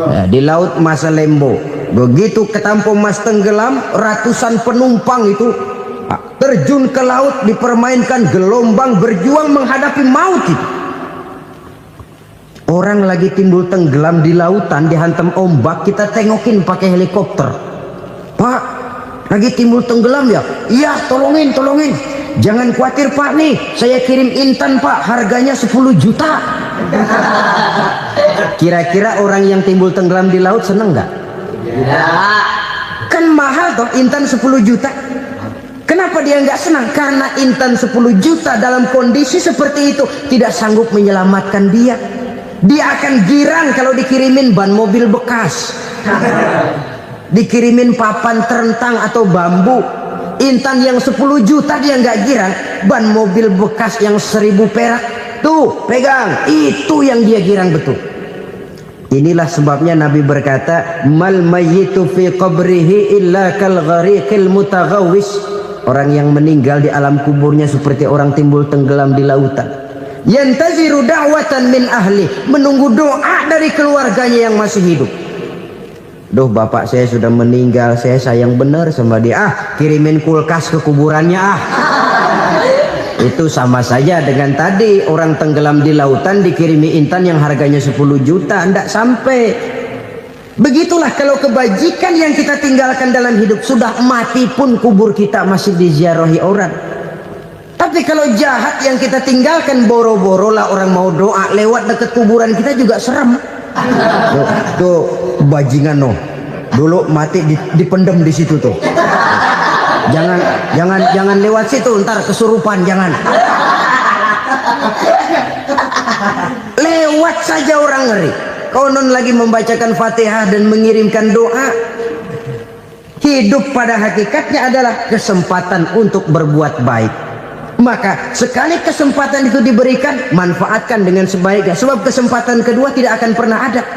Ya, di laut Masalembo. Begitu ke tanpa emas tenggelam, ratusan penumpang itu terjun ke laut, dipermainkan gelombang, berjuang menghadapi maut itu. Orang lagi timbul tenggelam di lautan, dihantam ombak, kita tengokin pakai helikopter. Pak, lagi timbul tenggelam ya? Iya, tolongin. Jangan khawatir Pak, nih saya kirim intan Pak, harganya 10 juta. Kira-kira orang yang timbul tenggelam di laut seneng nggak? Ya. Kan mahal toh intan 10 juta. Kenapa dia nggak senang? Karena intan 10 juta dalam kondisi seperti itu tidak sanggup menyelamatkan dia. Dia akan girang kalau dikirimin ban mobil bekas, dikirimin papan terentang atau bambu. Intan yang 10 juta dia nggak girang. Ban mobil bekas yang 1000 perak, tuh pegang, itu yang dia girang betul. Inilah sebabnya Nabi berkata, mal mayyitu fi qabrihi illa kal ghariqil mutaghawwis. Orang yang meninggal di alam kuburnya seperti orang timbul tenggelam di lautan. Yantaziru da'watan min ahli, menunggu doa dari keluarganya yang masih hidup. Duh, bapak saya sudah meninggal, saya sayang benar sama dia. Kirimin kulkas ke kuburannya Itu sama saja dengan tadi orang tenggelam di lautan dikirimi intan yang harganya 10 juta, tidak sampai. Begitulah kalau kebajikan yang kita tinggalkan dalam hidup, sudah mati pun kubur kita masih diziarahi orang. Tapi kalau jahat yang kita tinggalkan, boro-boro lah orang mau doa lewat dekat kuburan kita juga serem. Tuh bajingan no, dulu mati dipendem di situ tuh. Jangan lewat situ, ntar kesurupan, jangan. Buat saja orang ngeri. Konon lagi membacakan Fatihah dan mengirimkan doa. Hidup pada hakikatnya adalah kesempatan untuk berbuat baik. Maka sekali kesempatan itu diberikan, manfaatkan dengan sebaiknya. Sebab kesempatan kedua tidak akan pernah ada.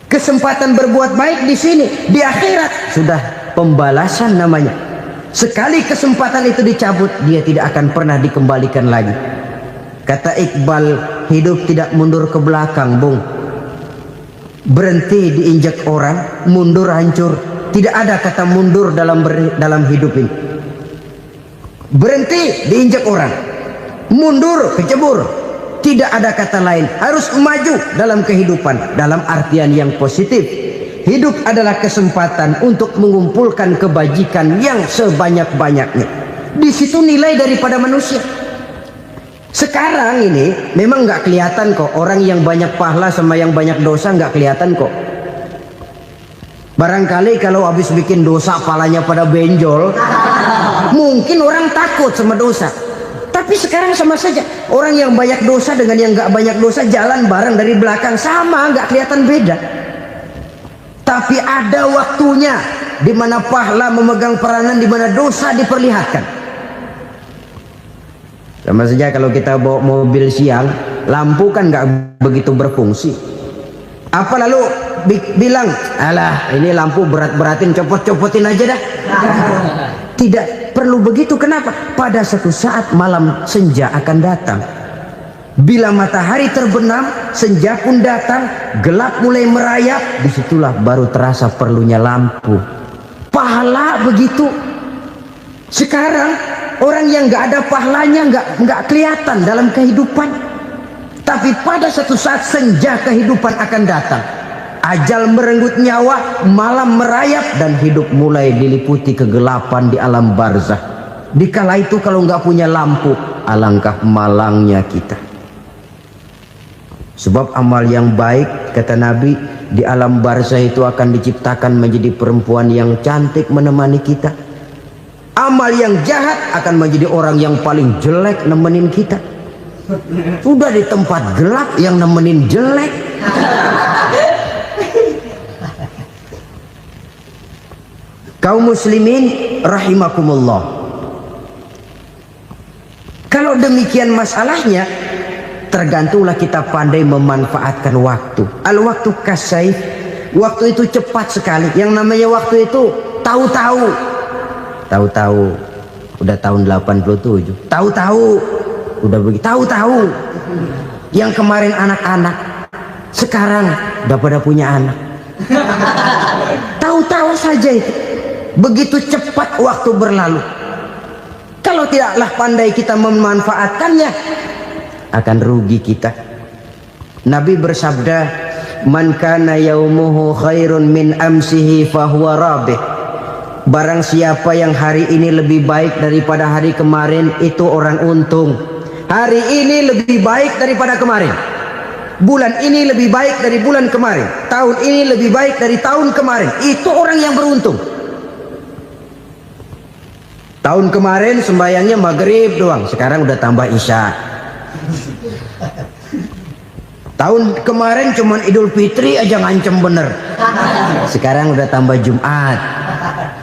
Kesempatan berbuat baik di sini, di akhirat sudah pembalasan namanya. Sekali kesempatan itu dicabut, dia tidak akan pernah dikembalikan lagi. Kata Iqbal, hidup tidak mundur ke belakang, Bung. Berhenti diinjak orang, mundur hancur. Tidak ada kata mundur dalam hidup ini. Berhenti diinjak orang, mundur kecebur. Tidak ada kata lain. Harus maju dalam kehidupan, dalam artian yang positif. Hidup adalah kesempatan untuk mengumpulkan kebajikan yang sebanyak-banyaknya. Di situ nilai daripada manusia. Sekarang ini memang nggak kelihatan kok, orang yang banyak pahala sama yang banyak dosa nggak kelihatan kok. Barangkali kalau habis bikin dosa palanya pada benjol, mungkin orang takut sama dosa. Tapi sekarang sama saja, orang yang banyak dosa dengan yang nggak banyak dosa jalan bareng dari belakang, sama, nggak kelihatan beda. Tapi ada waktunya di mana pahala memegang peranan, di mana dosa diperlihatkan. Sama saja kalau kita bawa mobil siang, lampu kan nggak begitu berfungsi. Apa lalu bilang, alah ini lampu berat-beratin, copot-copotin aja dah. Tidak perlu begitu. Kenapa? Pada satu saat malam senja akan datang. Bila matahari terbenam, senja pun datang, gelap mulai merayap, disitulah baru terasa perlunya lampu. Pahala begitu. Sekarang orang yang nggak ada pahalanya nggak kelihatan dalam kehidupan. Tapi pada satu saat senja kehidupan akan datang. Ajal merenggut nyawa, malam merayap, dan hidup mulai diliputi kegelapan di alam barzah. Dikala itu kalau nggak punya lampu, alangkah malangnya kita. Sebab amal yang baik, kata Nabi, di alam barzah itu akan diciptakan menjadi perempuan yang cantik menemani kita. Amal yang jahat akan menjadi orang yang paling jelek nemenin kita. Sudah di tempat gelap yang nemenin jelek. Kaum muslimin rahimakumullah. Kalau demikian masalahnya, tergantunglah kita pandai memanfaatkan waktu. Al-waktu kasayf. Waktu itu cepat sekali. Yang namanya waktu itu tahu-tahu. Tahu-tahu udah tahun 87. Tahu-tahu udah begitu. Tahu-tahu yang kemarin anak-anak, sekarang udah pada punya anak. Tahu-tahu saja itu. Begitu cepat waktu berlalu. Kalau tidaklah pandai kita memanfaatkannya, akan rugi kita. Nabi bersabda, man kana yaumuhu khairun min amsihi fahuwa rabih. Barang siapa yang hari ini lebih baik daripada hari kemarin, itu orang untung. Hari ini lebih baik daripada kemarin. Bulan ini lebih baik dari bulan kemarin. Tahun ini lebih baik dari tahun kemarin. Itu orang yang beruntung. Tahun kemarin sembayangnya maghrib doang, sekarang udah tambah isya. Tahun kemarin cuman Idul Fitri aja ngancem bener, sekarang udah tambah Jumat,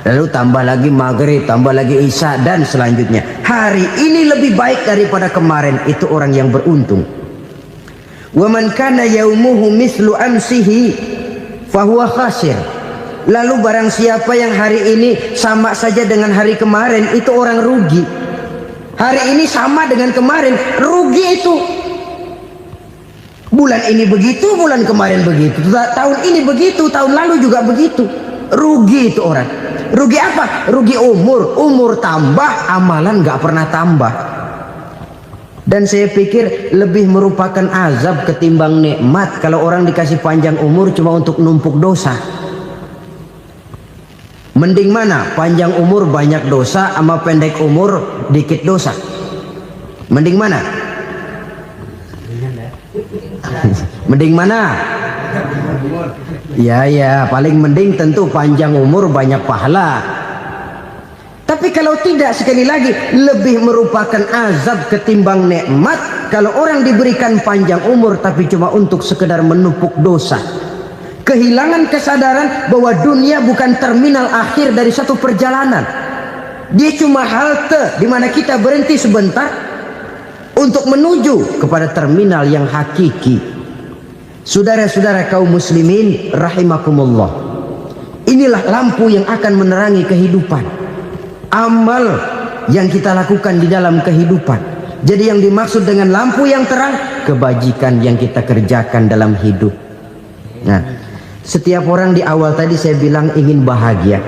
lalu tambah lagi maghrib, tambah lagi isya, dan selanjutnya. Hari ini lebih baik daripada kemarin, itu orang yang beruntung. Wa man kana yaumuhu mislu amsihi fahuwa khasir. Lalu barang siapa yang hari ini sama saja dengan hari kemarin, itu orang rugi. Hari ini sama dengan kemarin, rugi itu. Bulan ini begitu, bulan kemarin begitu, tahun ini begitu, tahun lalu juga begitu. Rugi itu orang. Rugi apa? Rugi umur. Umur tambah, amalan nggak pernah tambah. Dan saya pikir lebih merupakan azab ketimbang nikmat kalau orang dikasih panjang umur cuma untuk numpuk dosa. Mending mana? Panjang umur banyak dosa sama pendek umur dikit dosa? Mending mana? Mending mana? Ya, paling mending tentu panjang umur banyak pahala. Tapi kalau tidak, sekali lagi, lebih merupakan azab ketimbang nikmat kalau orang diberikan panjang umur tapi cuma untuk sekedar menumpuk dosa, kehilangan kesadaran bahwa dunia bukan terminal akhir dari satu perjalanan. Dia cuma halte di mana kita berhenti sebentar untuk menuju kepada terminal yang hakiki. Saudara-saudara kaum muslimin rahimakumullah, inilah lampu yang akan menerangi kehidupan, amal yang kita lakukan di dalam kehidupan. Jadi yang dimaksud dengan lampu yang terang, kebajikan yang kita kerjakan dalam hidup. Nah, setiap orang di awal tadi saya bilang ingin bahagia.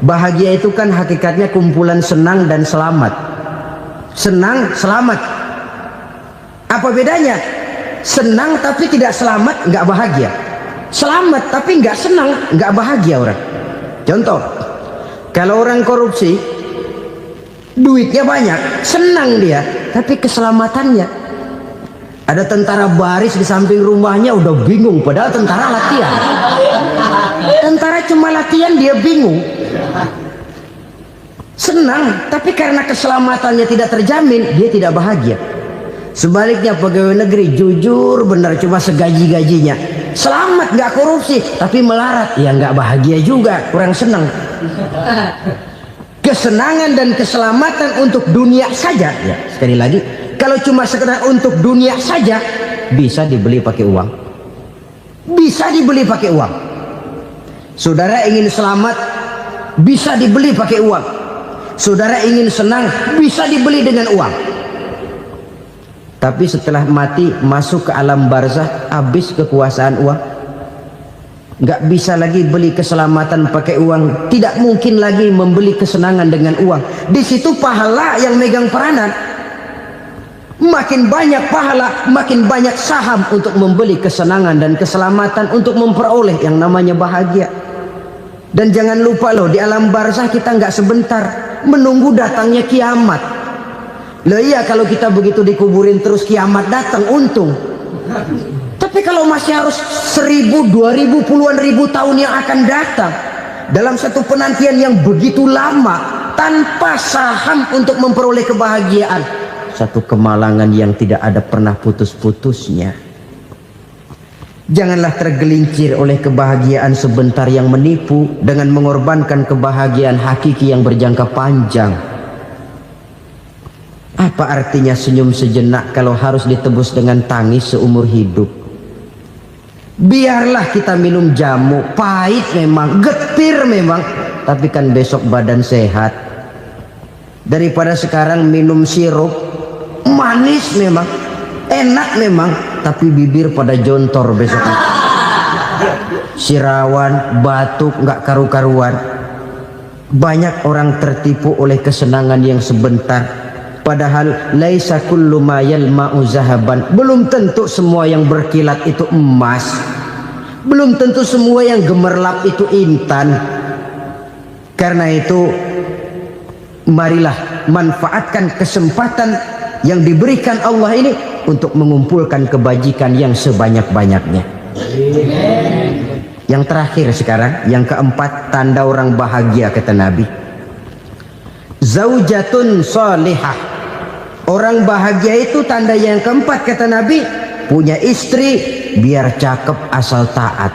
Bahagia itu kan hakikatnya kumpulan senang dan selamat. Senang, selamat. Apa bedanya? Senang tapi tidak selamat, nggak bahagia. Selamat tapi nggak senang, nggak bahagia orang. Contoh, kalau orang korupsi, duitnya banyak, senang dia, tapi keselamatannya. Ada tentara baris di samping rumahnya udah bingung, padahal tentara latihan. Tentara cuma latihan, dia bingung. Senang, tapi karena keselamatannya tidak terjamin, dia tidak bahagia. Sebaliknya pegawai negeri jujur benar, cuma segaji-gajinya, selamat nggak korupsi, tapi melarat, ya nggak bahagia juga, kurang senang. Kesenangan dan keselamatan untuk dunia saja, ya sekali lagi, kalau cuma sekedar untuk dunia saja, bisa dibeli pakai uang, bisa dibeli pakai uang. Saudara ingin selamat, bisa dibeli pakai uang. Saudara ingin senang, bisa dibeli dengan uang. Tapi setelah mati masuk ke alam barzah, habis kekuasaan uang. Nggak bisa lagi beli keselamatan pakai uang, tidak mungkin lagi membeli kesenangan dengan uang. Di situ pahala yang megang peranan. Makin banyak pahala, makin banyak saham untuk membeli kesenangan dan keselamatan, untuk memperoleh yang namanya bahagia. Dan jangan lupa loh, di alam barzah kita nggak sebentar, menunggu datangnya kiamat. Loh iya, kalau kita begitu dikuburin terus kiamat datang, untung. Tapi kalau masih harus 1000, 2000, puluhan ribu tahun yang akan datang, dalam satu penantian yang begitu lama, tanpa saham untuk memperoleh kebahagiaan, satu kemalangan yang tidak ada pernah putus-putusnya. Janganlah tergelincir oleh kebahagiaan sebentar yang menipu dengan mengorbankan kebahagiaan hakiki yang berjangka panjang. Apa artinya senyum sejenak kalau harus ditebus dengan tangis seumur hidup? Biarlah kita minum jamu, pahit memang, getir memang, tapi kan besok badan sehat. Daripada sekarang minum sirup, manis memang, enak memang, tapi bibir pada jontor besok. Sirawan, batuk, nggak karu-karuan. Banyak orang tertipu oleh kesenangan yang sebentar. Padahal laisa kullu ma yalma'u zahaban. Belum tentu semua yang berkilat itu emas. Belum tentu semua yang gemerlap itu intan. Karena itu, marilah manfaatkan kesempatan yang diberikan Allah ini untuk mengumpulkan kebajikan yang sebanyak-banyaknya. Yang terakhir sekarang, yang keempat, tanda orang bahagia kata Nabi. Zaujatun salihah. Orang bahagia itu tanda yang keempat kata Nabi, punya istri biar cakep asal taat.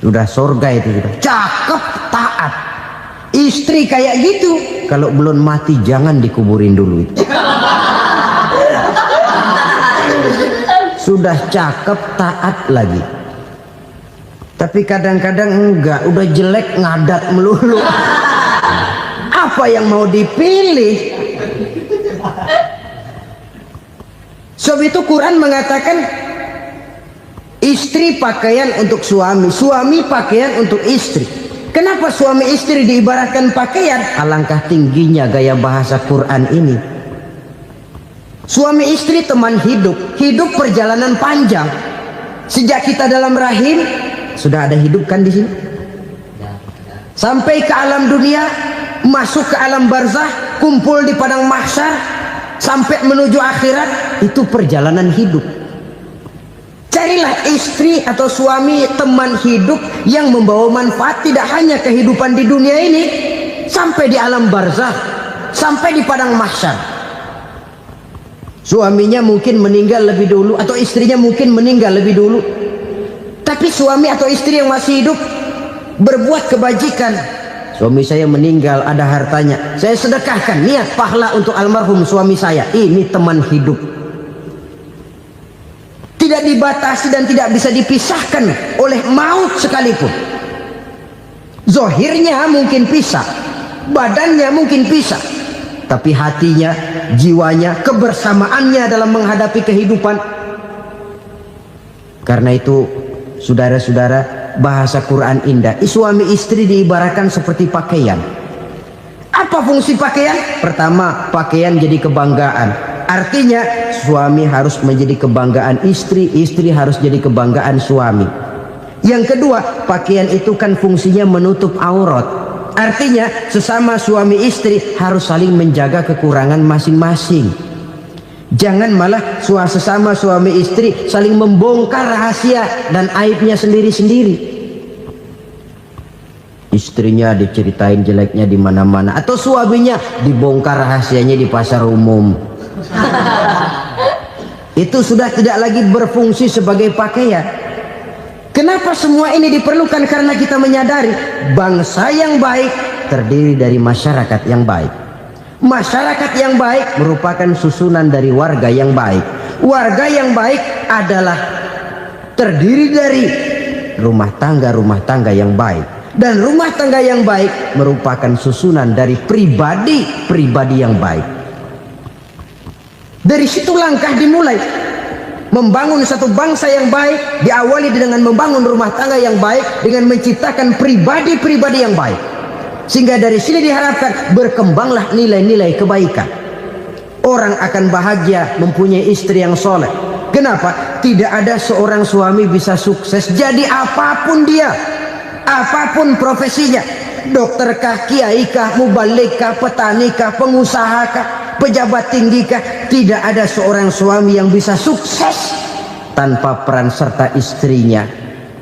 Sudah surga itu, sudah cakep taat. Istri kayak gitu, kalau belum mati jangan dikuburin dulu itu. Sudah cakep taat lagi. Tapi kadang-kadang enggak, udah jelek ngadat melulu. Apa yang mau dipilih? Sebab itu Quran mengatakan istri pakaian untuk suami, suami pakaian untuk istri. Kenapa suami istri diibaratkan pakaian? Alangkah tingginya gaya bahasa Quran ini. Suami istri teman hidup, hidup perjalanan panjang. Sejak kita dalam rahim sudah ada hidup kan di sini. Sampai ke alam dunia, masuk ke alam barzah, kumpul di padang mahsyar, sampai menuju akhirat, itu perjalanan hidup. Carilah istri atau suami teman hidup yang membawa manfaat tidak hanya kehidupan di dunia ini, sampai di alam barzah, sampai di padang mahsyar. Suaminya mungkin meninggal lebih dulu, atau istrinya mungkin meninggal lebih dulu, tapi suami atau istri yang masih hidup berbuat kebajikan. Suami saya meninggal, ada hartanya, saya sedekahkan, niat pahala untuk almarhum suami saya. Ini teman hidup, tidak dibatasi dan tidak bisa dipisahkan oleh maut sekalipun. Zohirnya mungkin pisah, badannya mungkin pisah, tapi hatinya, jiwanya, kebersamaannya dalam menghadapi kehidupan. Karena itu, saudara-saudara, bahasa Quran indah. Suami istri diibaratkan seperti pakaian. Apa fungsi pakaian? Pertama, pakaian jadi kebanggaan. Artinya suami harus menjadi kebanggaan istri, istri harus jadi kebanggaan suami. Yang kedua, pakaian itu kan fungsinya menutup aurat. Artinya sesama suami istri harus saling menjaga kekurangan masing-masing. Jangan malah sesama suami istri saling membongkar rahasia dan aibnya sendiri-sendiri. Istrinya diceritain jeleknya di mana-mana, atau suaminya dibongkar rahasianya di pasar umum. Itu sudah tidak lagi berfungsi sebagai pakaian. Kenapa semua ini diperlukan? Karena kita menyadari bangsa yang baik terdiri dari masyarakat yang baik. Masyarakat yang baik merupakan susunan dari warga yang baik. Warga yang baik adalah terdiri dari rumah tangga yang baik. Dan rumah tangga yang baik merupakan susunan dari pribadi yang baik. Dari situ langkah dimulai. Membangun satu bangsa yang baik diawali dengan membangun rumah tangga yang baik, dengan menciptakan pribadi-pribadi yang baik. Sehingga dari sini diharapkan berkembanglah nilai-nilai kebaikan. Orang akan bahagia mempunyai istri yang soleh. Kenapa? Tidak ada seorang suami bisa sukses jadi apapun dia, apapun profesinya, dokter kah, kiai kah, mubalik kah, petani kah, pengusaha kah, pejabat tinggi kah. Tidak ada seorang suami yang bisa sukses tanpa peran serta istrinya.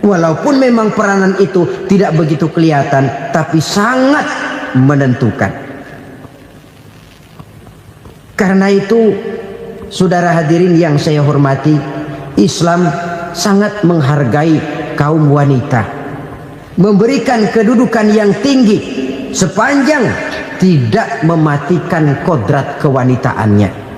Walaupun memang peranan itu tidak begitu kelihatan, tapi sangat menentukan. Karena itu, saudara hadirin yang saya hormati, Islam sangat menghargai kaum wanita, memberikan kedudukan yang tinggi sepanjang tidak mematikan kodrat kewanitaannya.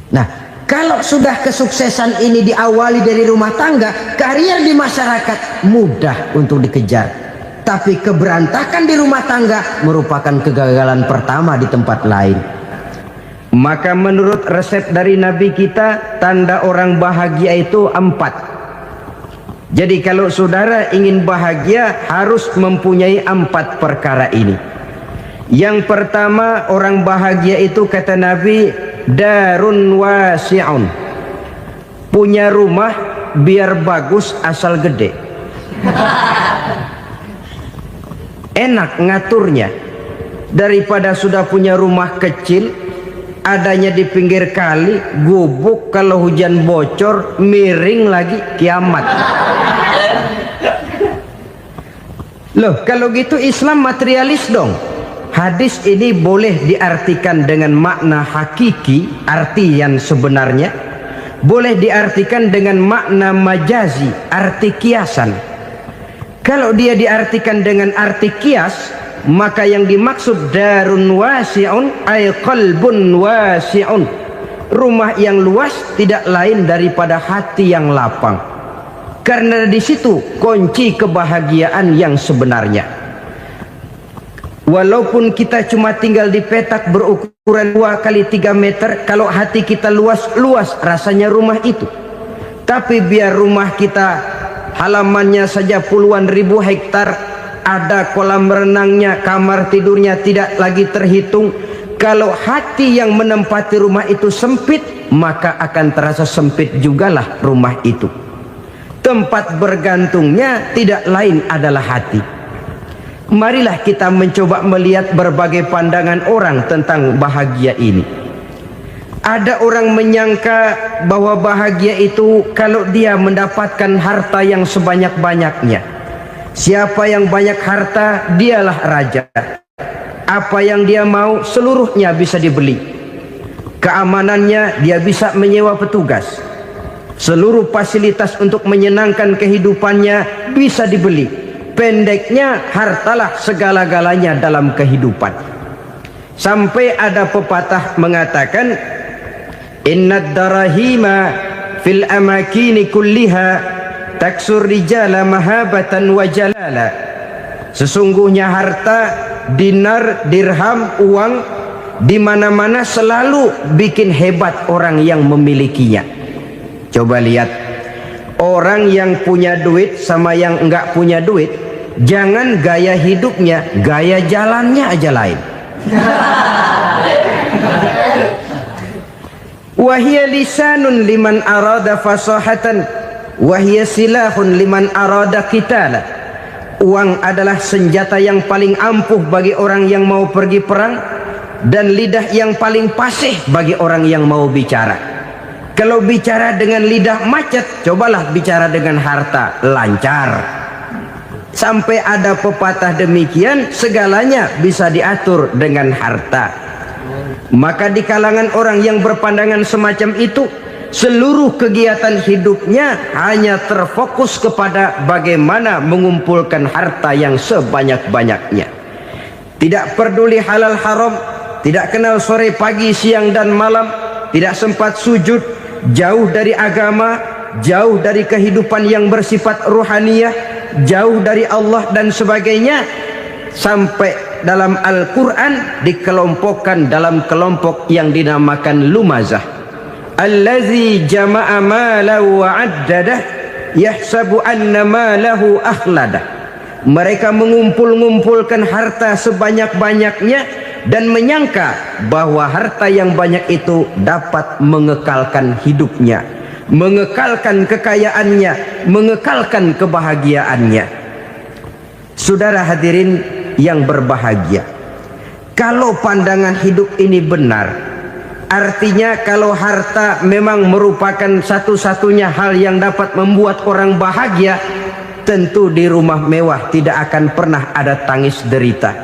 Nah, kalau sudah kesuksesan ini diawali dari rumah tangga, karier di masyarakat mudah untuk dikejar. Tapi keberantakan di rumah tangga merupakan kegagalan pertama di tempat lain. Maka menurut resep dari Nabi kita, tanda orang bahagia itu 4. Jadi kalau saudara ingin bahagia, harus mempunyai 4 perkara ini. Yang pertama, orang bahagia itu kata Nabi, darun wasi'un, punya rumah biar bagus asal gede. Enak ngaturnya daripada sudah punya rumah kecil, adanya di pinggir kali, gubuk, kalau hujan bocor, miring lagi, kiamat. Loh, kalau gitu Islam materialis dong. Hadis ini boleh diartikan dengan makna hakiki, arti yang sebenarnya. Boleh diartikan dengan makna majazi, arti kiasan. Kalau dia diartikan dengan arti kias, maka yang dimaksud darun wasi'un ay qalbun wasi'un. Rumah yang luas tidak lain daripada hati yang lapang. Karena di situ kunci kebahagiaan yang sebenarnya. Walaupun kita cuma tinggal di petak berukuran 2 kali 3 meter, kalau hati kita luas rasanya rumah itu. Tapi biar rumah kita halamannya saja puluhan ribu hektar, ada kolam renangnya, kamar tidurnya tidak lagi terhitung. Kalau hati yang menempati rumah itu sempit, maka akan terasa sempit jugalah rumah itu. Tempat bergantungnya tidak lain adalah hati. Marilah kita mencoba melihat berbagai pandangan orang tentang bahagia ini. Ada orang menyangka bahwa bahagia itu kalau dia mendapatkan harta yang sebanyak-banyaknya. Siapa yang banyak harta, dialah raja. Apa yang dia mau seluruhnya bisa dibeli. keamanannya dia bisa menyewa petugas, seluruh fasilitas untuk menyenangkan kehidupannya bisa dibeli. Pendeknya, hartalah segala-galanya dalam kehidupan. Sampai ada pepatah mengatakan, innad darahima fil amakini kulliha taksur rijala mahabatan wa jalala. Sesungguhnya harta, dinar, dirham, uang di mana-mana selalu bikin hebat orang yang memilikinya. Coba lihat, orang yang punya duit sama yang enggak punya duit, jangan gaya hidupnya, gaya jalannya aja lain. Wahia lisanun liman arada fasahatan, wahia silahun liman arada qitala. Uang adalah senjata yang paling ampuh bagi orang yang mau pergi perang, dan lidah yang paling fasih bagi orang yang mau bicara. Kalau bicara dengan lidah macet, cobalah bicara dengan harta, lancar. Sampai ada pepatah demikian, segalanya bisa diatur dengan harta. Maka di kalangan orang yang berpandangan semacam itu, seluruh kegiatan hidupnya hanya terfokus kepada bagaimana mengumpulkan harta yang sebanyak-banyaknya. Tidak peduli halal haram, tidak kenal sore pagi siang dan malam, tidak sempat sujud, jauh dari agama, jauh dari kehidupan yang bersifat ruhaniyah, jauh dari Allah dan sebagainya. Sampai dalam Al-Quran dikelompokkan dalam kelompok yang dinamakan lumazah. Allazi jama'a malahu wa addadah yahsabu anna malahu akhladah. Mereka mengumpul-ngumpulkan harta sebanyak-banyaknya dan menyangka bahwa harta yang banyak itu dapat mengekalkan hidupnya, mengekalkan kekayaannya, mengekalkan kebahagiaannya. Saudara hadirin yang berbahagia, kalau pandangan hidup ini benar, artinya kalau harta memang merupakan satu-satunya hal yang dapat membuat orang bahagia, tentu di rumah mewah tidak akan pernah ada tangis derita.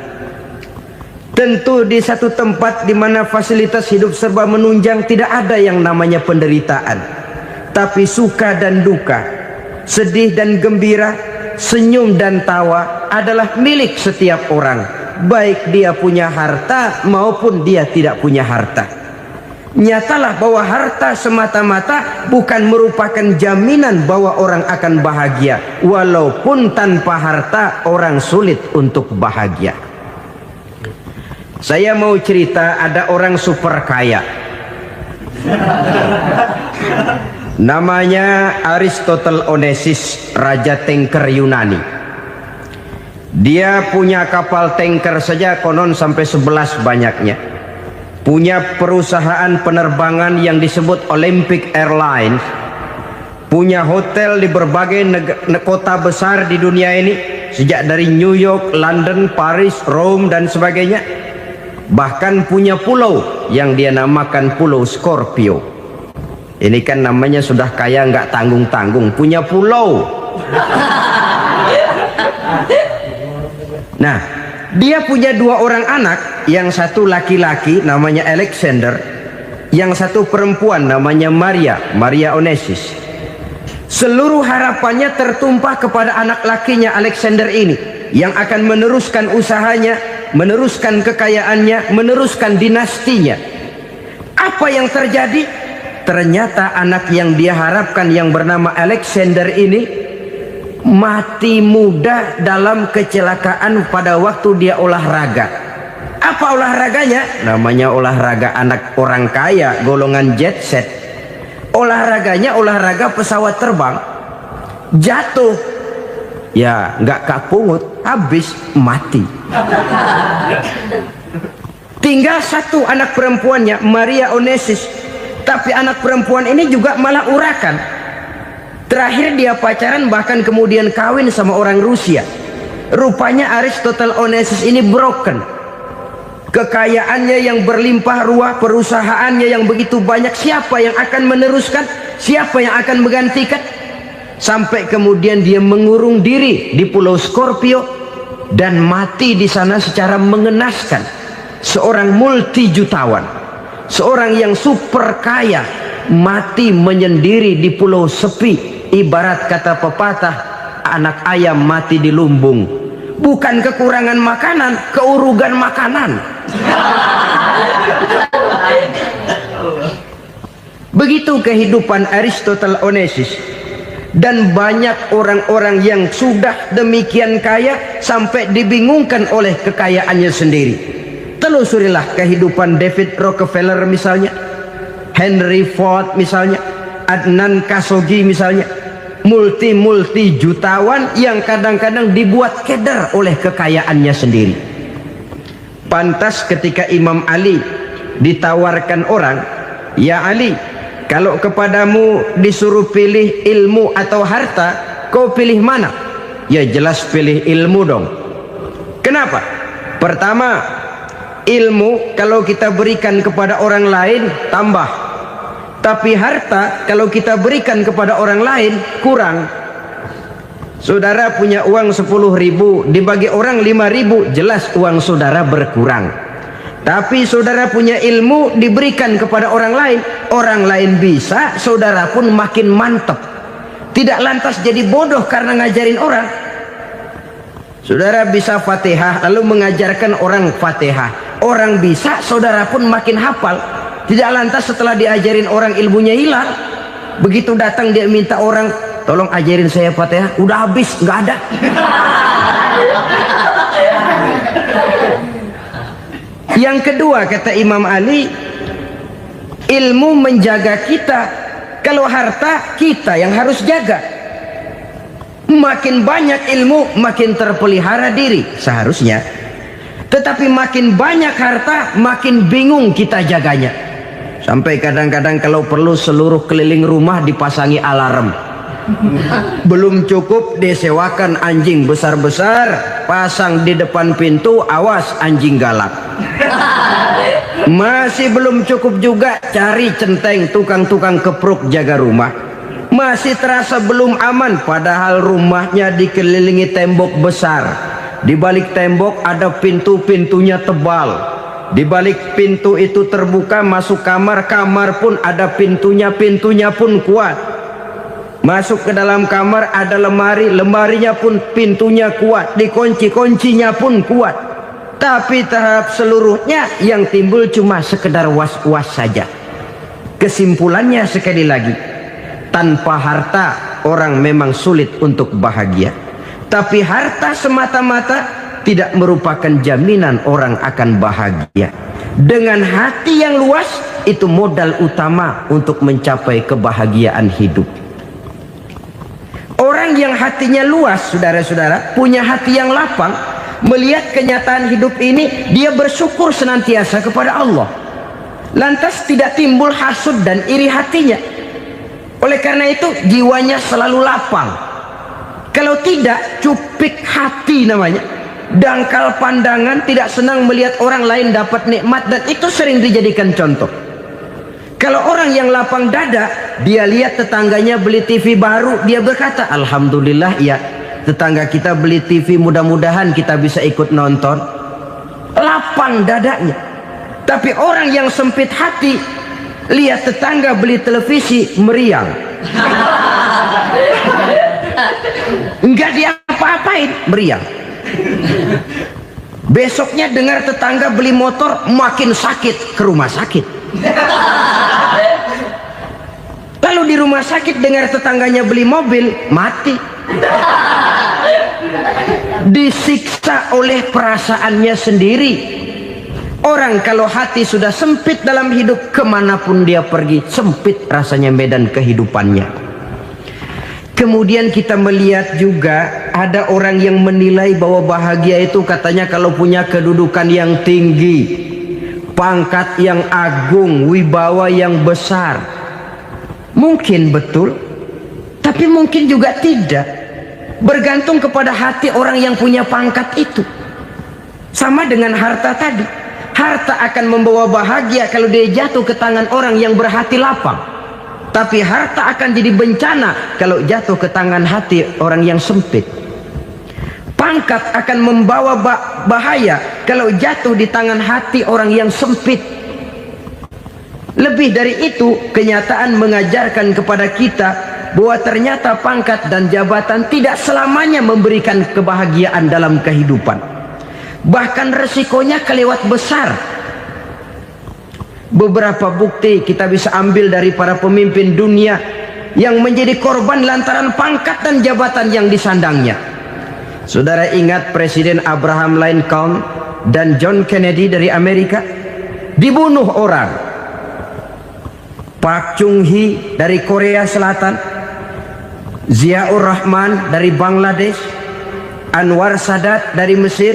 Tentu di satu tempat di mana fasilitas hidup serba menunjang tidak ada yang namanya penderitaan. Tapi suka dan duka, sedih dan gembira, senyum dan tawa adalah milik setiap orang, baik dia punya harta maupun dia tidak punya harta. Nyatalah bahwa harta semata-mata bukan merupakan jaminan bahwa orang akan bahagia, walaupun tanpa harta orang sulit untuk bahagia. Saya mau cerita, ada orang super kaya, namanya Aristotle Onesimus, raja tanker Yunani. Dia punya kapal tanker saja konon sampai 11 banyaknya. Punya perusahaan penerbangan yang disebut Olympic Airlines. Punya hotel di berbagai kota besar di dunia ini, sejak dari New York, London, Paris, Rome dan sebagainya. Bahkan punya pulau yang dia namakan Pulau Scorpio. Ini kan namanya sudah kaya nggak tanggung-tanggung, punya pulau. Nah, dia punya 2 orang anak, yang satu laki-laki namanya Alexander, yang satu perempuan namanya Maria Onesimus. Seluruh harapannya tertumpah kepada anak lakinya Alexander ini, yang akan meneruskan usahanya, meneruskan kekayaannya, meneruskan dinastinya. Apa yang terjadi? Ternyata anak yang dia harapkan yang bernama Alexander ini mati muda dalam kecelakaan pada waktu dia olahraga. Apa olahraganya? Namanya olahraga anak orang kaya, golongan jet set. Olahraganya olahraga pesawat terbang. Jatuh, ya nggak kapungut, habis mati. Tinggal satu anak perempuannya, Maria Onesimus. Tapi anak perempuan ini juga malah urakan. Terakhir dia pacaran, bahkan kemudian kawin sama orang Rusia. Rupanya Aristotle Onesimus ini broken. Kekayaannya yang berlimpah ruah, perusahaannya yang begitu banyak, siapa yang akan meneruskan? Siapa yang akan menggantikan? Sampai kemudian dia mengurung diri di Pulau Scorpio dan mati di sana secara mengenaskan. Seorang multi jutawan, Seorang yang super kaya mati menyendiri di pulau sepi, ibarat kata pepatah, anak ayam mati di lumbung. Bukan kekurangan makanan, keurugan makanan. Begitu kehidupan Aristotle Onassis. Dan banyak orang-orang yang sudah demikian kaya sampai dibingungkan oleh kekayaannya sendiri. Telusurilah kehidupan David Rockefeller misalnya, Henry Ford misalnya, Adnan Khashoggi misalnya. Multi jutawan yang kadang-kadang dibuat keder oleh kekayaannya sendiri. Pantas ketika Imam Ali ditawarkan orang, "Ya Ali, kalau kepadamu disuruh pilih ilmu atau harta, kau pilih mana?" Ya jelas pilih ilmu dong. Kenapa? Pertama, ilmu kalau kita berikan kepada orang lain tambah. Tapi harta kalau kita berikan kepada orang lain kurang. Saudara punya uang 10.000, dibagi orang 5.000, jelas uang saudara berkurang. Tapi saudara punya ilmu diberikan kepada orang lain bisa, saudara pun makin mantap. Tidak lantas jadi bodoh karena ngajarin orang. Saudara bisa Fatihah lalu mengajarkan orang Fatihah. Orang bisa, saudara pun makin hafal. Tidak lantas setelah diajarin orang ilmunya hilang. Begitu datang dia minta orang, "Tolong ajarin saya Fatihah." Udah habis, nggak ada. Yang kedua kata Imam Ali, ilmu menjaga kita. Kalau harta kita yang harus jaga. Makin banyak ilmu makin terpelihara diri seharusnya. Tetapi makin banyak harta makin bingung kita jaganya. Sampai kadang-kadang kalau perlu seluruh keliling rumah dipasangi alarm. Belum cukup disewakan anjing besar-besar, pasang di depan pintu, awas anjing galak. Masih belum cukup juga cari centeng tukang-tukang kepruk jaga rumah. Masih terasa belum aman padahal rumahnya dikelilingi tembok besar. Di balik tembok ada pintu-pintunya tebal. Di balik pintu itu terbuka masuk kamar, kamar pun ada pintunya, pintunya pun kuat. Masuk ke dalam kamar ada lemari, lemarinya pun pintunya kuat, dikunci, kuncinya pun kuat. Tapi terhadap seluruhnya yang timbul cuma sekedar was-was saja. Kesimpulannya sekali lagi, tanpa harta orang memang sulit untuk bahagia. Tapi harta semata-mata tidak merupakan jaminan orang akan bahagia. Dengan hati yang luas, itu modal utama untuk mencapai kebahagiaan hidup. Orang yang hatinya luas, saudara-saudara, punya hati yang lapang, melihat kenyataan hidup ini, dia bersyukur senantiasa kepada Allah. Lantas tidak timbul hasud dan iri hatinya. Oleh karena itu, jiwanya selalu lapang. Kalau tidak, cupik hati namanya. Dangkal pandangan, tidak senang melihat orang lain dapat nikmat, dan itu sering dijadikan contoh. Kalau orang yang lapang dada, dia lihat tetangganya beli TV baru, dia berkata, "Alhamdulillah ya, tetangga kita beli TV, mudah-mudahan kita bisa ikut nonton." Lapang dadanya. Tapi orang yang sempit hati, lihat tetangga beli televisi, meriang. Enggak dia apa-apain, meriang. Besoknya dengar tetangga beli motor, makin sakit, ke rumah sakit. Lalu di rumah sakit dengar tetangganya beli mobil, mati. Disiksa oleh perasaannya sendiri. Orang kalau hati sudah sempit dalam hidup, kemanapun dia pergi, sempit rasanya medan kehidupannya. Kemudian kita melihat juga ada orang yang menilai bahwa bahagia itu katanya kalau punya kedudukan yang tinggi, pangkat yang agung, wibawa yang besar. Mungkin betul, tapi mungkin juga tidak. Bergantung kepada hati orang yang punya pangkat itu. Sama dengan harta tadi. Harta akan membawa bahagia kalau dia jatuh ke tangan orang yang berhati lapang. Tapi harta akan jadi bencana kalau jatuh ke tangan hati orang yang sempit. Pangkat akan membawa bahaya kalau jatuh di tangan hati orang yang sempit. Lebih dari itu, kenyataan mengajarkan kepada kita bahwa ternyata pangkat dan jabatan tidak selamanya memberikan kebahagiaan dalam kehidupan. Bahkan resikonya kelewat besar. Beberapa bukti kita bisa ambil dari para pemimpin dunia yang menjadi korban lantaran pangkat dan jabatan yang disandangnya. Saudara ingat Presiden Abraham Lincoln dan John Kennedy dari Amerika? Dibunuh orang. Park Chung-hee dari Korea Selatan, Ziaur Rahman dari Bangladesh, Anwar Sadat dari Mesir,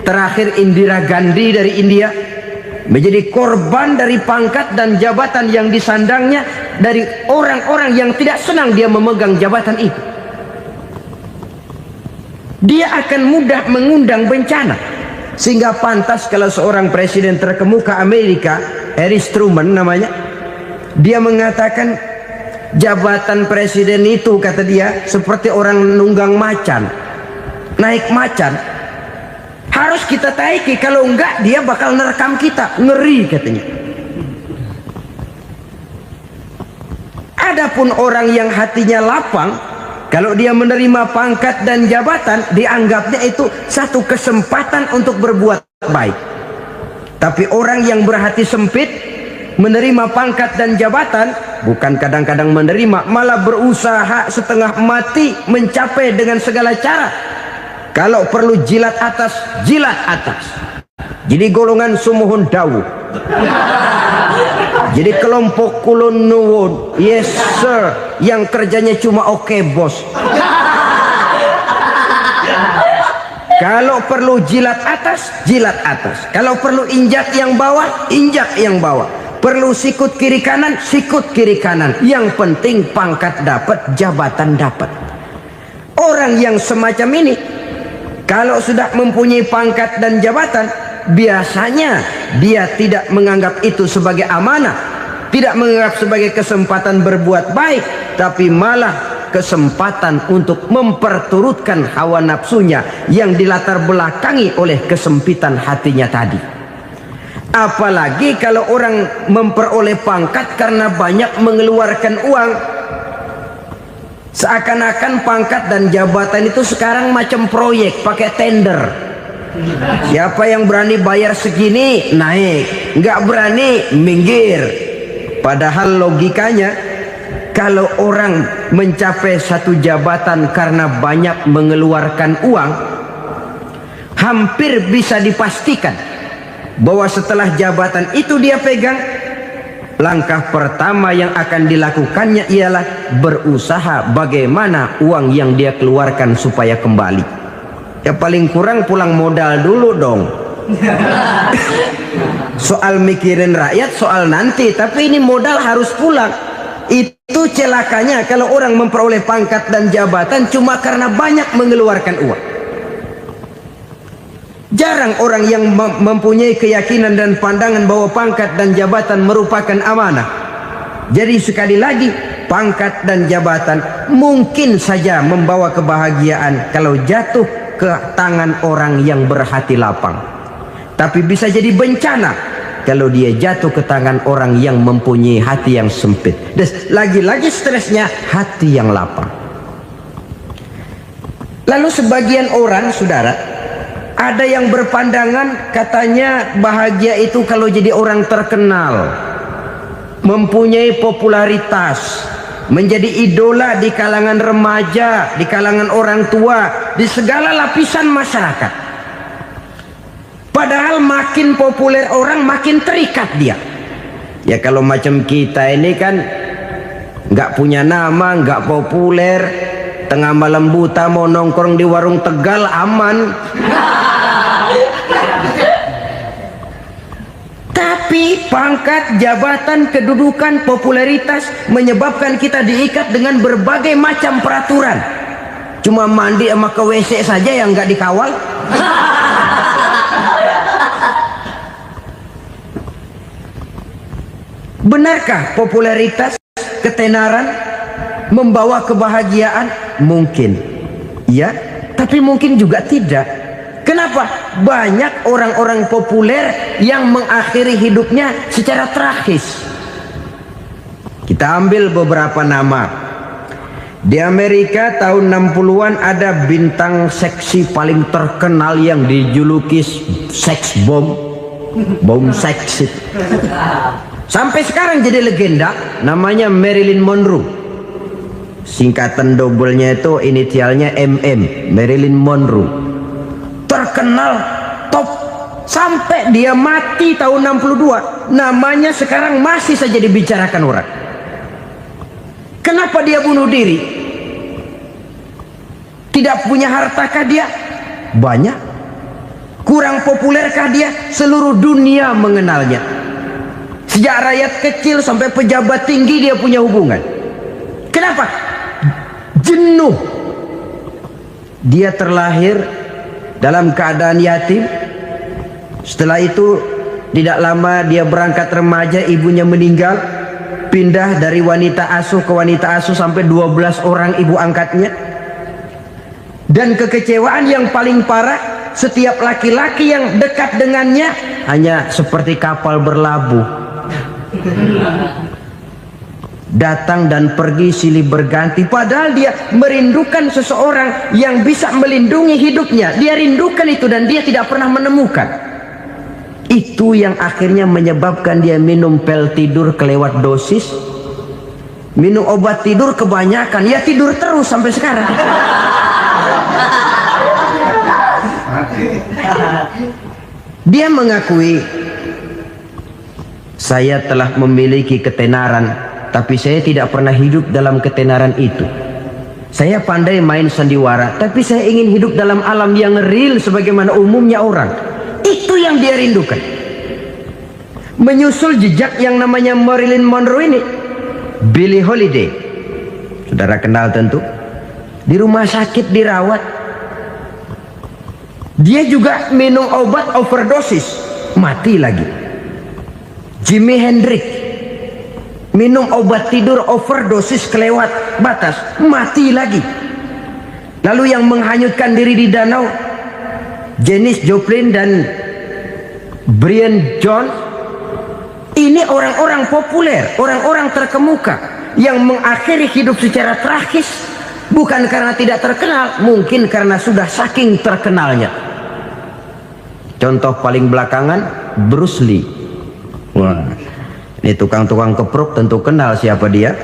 terakhir Indira Gandhi dari India, menjadi korban dari pangkat dan jabatan yang disandangnya dari orang-orang yang tidak senang dia memegang jabatan itu. Dia akan mudah mengundang bencana, sehingga pantas kalau seorang presiden terkemuka Amerika, Harry Truman namanya, dia mengatakan jabatan presiden itu, kata dia, seperti orang nunggang macan, naik macan. Harus kita taiki, kalau enggak dia bakal nerekam kita, ngeri katanya. Adapun orang yang hatinya lapang, kalau dia menerima pangkat dan jabatan, dianggapnya itu satu kesempatan untuk berbuat baik. Tapi orang yang berhati sempit, menerima pangkat dan jabatan, bukan kadang-kadang menerima, malah berusaha setengah mati mencapai dengan segala cara. Kalau perlu jilat atas, jilat atas. Jadi golongan sumuhun dawu. Jadi kelompok kulon nuwun, yes sir, yang kerjanya cuma oke bos. Kalau perlu jilat atas, jilat atas. Kalau perlu injak yang bawah, injak yang bawah. Perlu sikut kiri kanan, sikut kiri kanan. Yang penting pangkat dapat, jabatan dapat. Orang yang semacam ini, kalau sudah mempunyai pangkat dan jabatan, biasanya dia tidak menganggap itu sebagai amanah, tidak menganggap sebagai kesempatan berbuat baik, tapi malah kesempatan untuk memperturutkan hawa nafsunya yang dilatar belakangi oleh kesempitan hatinya tadi. Apalagi kalau orang memperoleh pangkat karena banyak mengeluarkan uang. Seakan-akan pangkat dan jabatan itu sekarang macam proyek, pakai tender. Siapa yang berani bayar segini, naik. Nggak berani, minggir. Padahal logikanya, kalau orang mencapai satu jabatan karena banyak mengeluarkan uang, hampir bisa dipastikan bahwa setelah jabatan itu dia pegang, langkah pertama yang akan dilakukannya ialah berusaha bagaimana uang yang dia keluarkan supaya kembali. Ya paling kurang pulang modal dulu dong. Soal mikirin rakyat soal nanti, tapi ini modal harus pulang. Itu celakanya kalau orang memperoleh pangkat dan jabatan cuma karena banyak mengeluarkan uang. Jarang orang yang mempunyai keyakinan dan pandangan bahwa pangkat dan jabatan merupakan amanah. Jadi sekali lagi, pangkat dan jabatan mungkin saja membawa kebahagiaan kalau jatuh ke tangan orang yang berhati lapang. Tapi bisa jadi bencana kalau dia jatuh ke tangan orang yang mempunyai hati yang sempit. Dan lagi-lagi stresnya hati yang lapang. Lalu sebagian orang, saudara, ada yang berpandangan katanya bahagia itu kalau jadi orang terkenal, mempunyai popularitas, menjadi idola di kalangan remaja, di kalangan orang tua, di segala lapisan masyarakat. Padahal makin populer orang makin terikat dia. Ya kalau macam kita ini kan nggak punya nama, nggak populer, tengah malam buta mau nongkrong di warung Tegal aman. Tapi pangkat, jabatan, kedudukan, popularitas menyebabkan kita diikat dengan berbagai macam peraturan. Cuma mandi sama ke WC saja yang nggak dikawal. Benarkah popularitas, ketenaran membawa kebahagiaan? Mungkin, ya, tapi mungkin juga tidak. Kenapa? Banyak orang-orang populer yang mengakhiri hidupnya secara tragis. Kita ambil beberapa nama. Di Amerika tahun 60-an ada bintang seksi paling terkenal yang dijuluki sex bomb, bom seks. Sampai sekarang jadi legenda, namanya Marilyn Monroe. Singkatan doublenya itu inisialnya MM, Marilyn Monroe. Terkenal, top, sampai dia mati tahun 62. Namanya sekarang masih saja dibicarakan orang. Kenapa dia bunuh diri? Tidak punya hartakah dia? Banyak. Kurang populerkah dia? Seluruh dunia mengenalnya. Sejak rakyat kecil sampai pejabat tinggi dia punya hubungan. Kenapa? Jenuh. Dia terlahir dalam keadaan yatim. Setelah itu tidak lama dia berangkat remaja, ibunya meninggal. Pindah dari wanita asuh ke wanita asuh sampai 12 orang ibu angkatnya. Dan kekecewaan yang paling parah, setiap laki-laki yang dekat dengannya hanya seperti kapal berlabuh. Datang dan pergi silih berganti, padahal dia merindukan seseorang yang bisa melindungi hidupnya. Dia rindukan itu dan dia tidak pernah menemukan. Itu yang akhirnya menyebabkan dia minum pil tidur kelewat dosis, minum obat tidur kebanyakan, ya tidur terus sampai sekarang. Dia mengakui, saya telah memiliki ketenaran, tapi saya tidak pernah hidup dalam ketenaran itu. Saya pandai main sandiwara, tapi saya ingin hidup dalam alam yang real sebagaimana umumnya orang. Itu yang dia rindukan. Menyusul jejak yang namanya Marilyn Monroe ini, Billie Holiday, saudara kenal tentu, di rumah sakit dirawat. Dia juga minum obat overdosis, mati lagi. Jimi Hendrix minum obat tidur overdosis kelewat batas, mati lagi. Lalu yang menghanyutkan diri di danau, Janis Joplin dan Brian Jones. Ini orang-orang populer, orang-orang terkemuka yang mengakhiri hidup secara tragis, bukan karena tidak terkenal, mungkin karena sudah saking terkenalnya. Contoh paling belakangan, Bruce Lee. Wah, ini tukang-tukang kepruk tentu kenal siapa dia.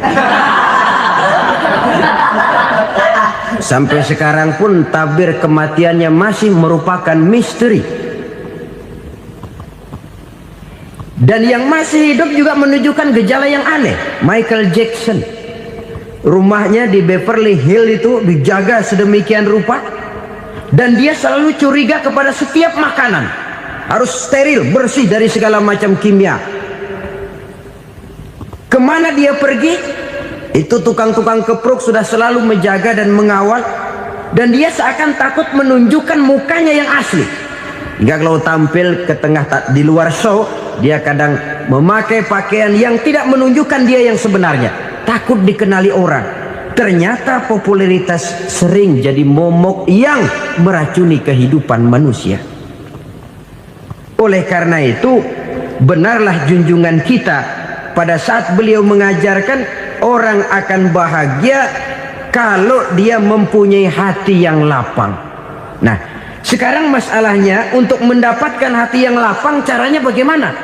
Sampai sekarang pun tabir kematiannya masih merupakan misteri. Dan yang masih hidup juga menunjukkan gejala yang aneh. Michael Jackson, rumahnya di Beverly Hills itu dijaga sedemikian rupa, dan dia selalu curiga kepada setiap makanan harus steril, bersih dari segala macam kimia. Kemana dia pergi, itu tukang-tukang kepruk sudah selalu menjaga dan mengawal, dan dia seakan takut menunjukkan mukanya yang asli. Hingga kalau tampil ke tengah di luar show, dia kadang memakai pakaian yang tidak menunjukkan dia yang sebenarnya, takut dikenali orang. Ternyata popularitas sering jadi momok yang meracuni kehidupan manusia. Oleh karena itu, benarlah junjungan kita pada saat beliau mengajarkan orang akan bahagia kalau dia mempunyai hati yang lapang. Nah, sekarang masalahnya untuk mendapatkan hati yang lapang, caranya bagaimana?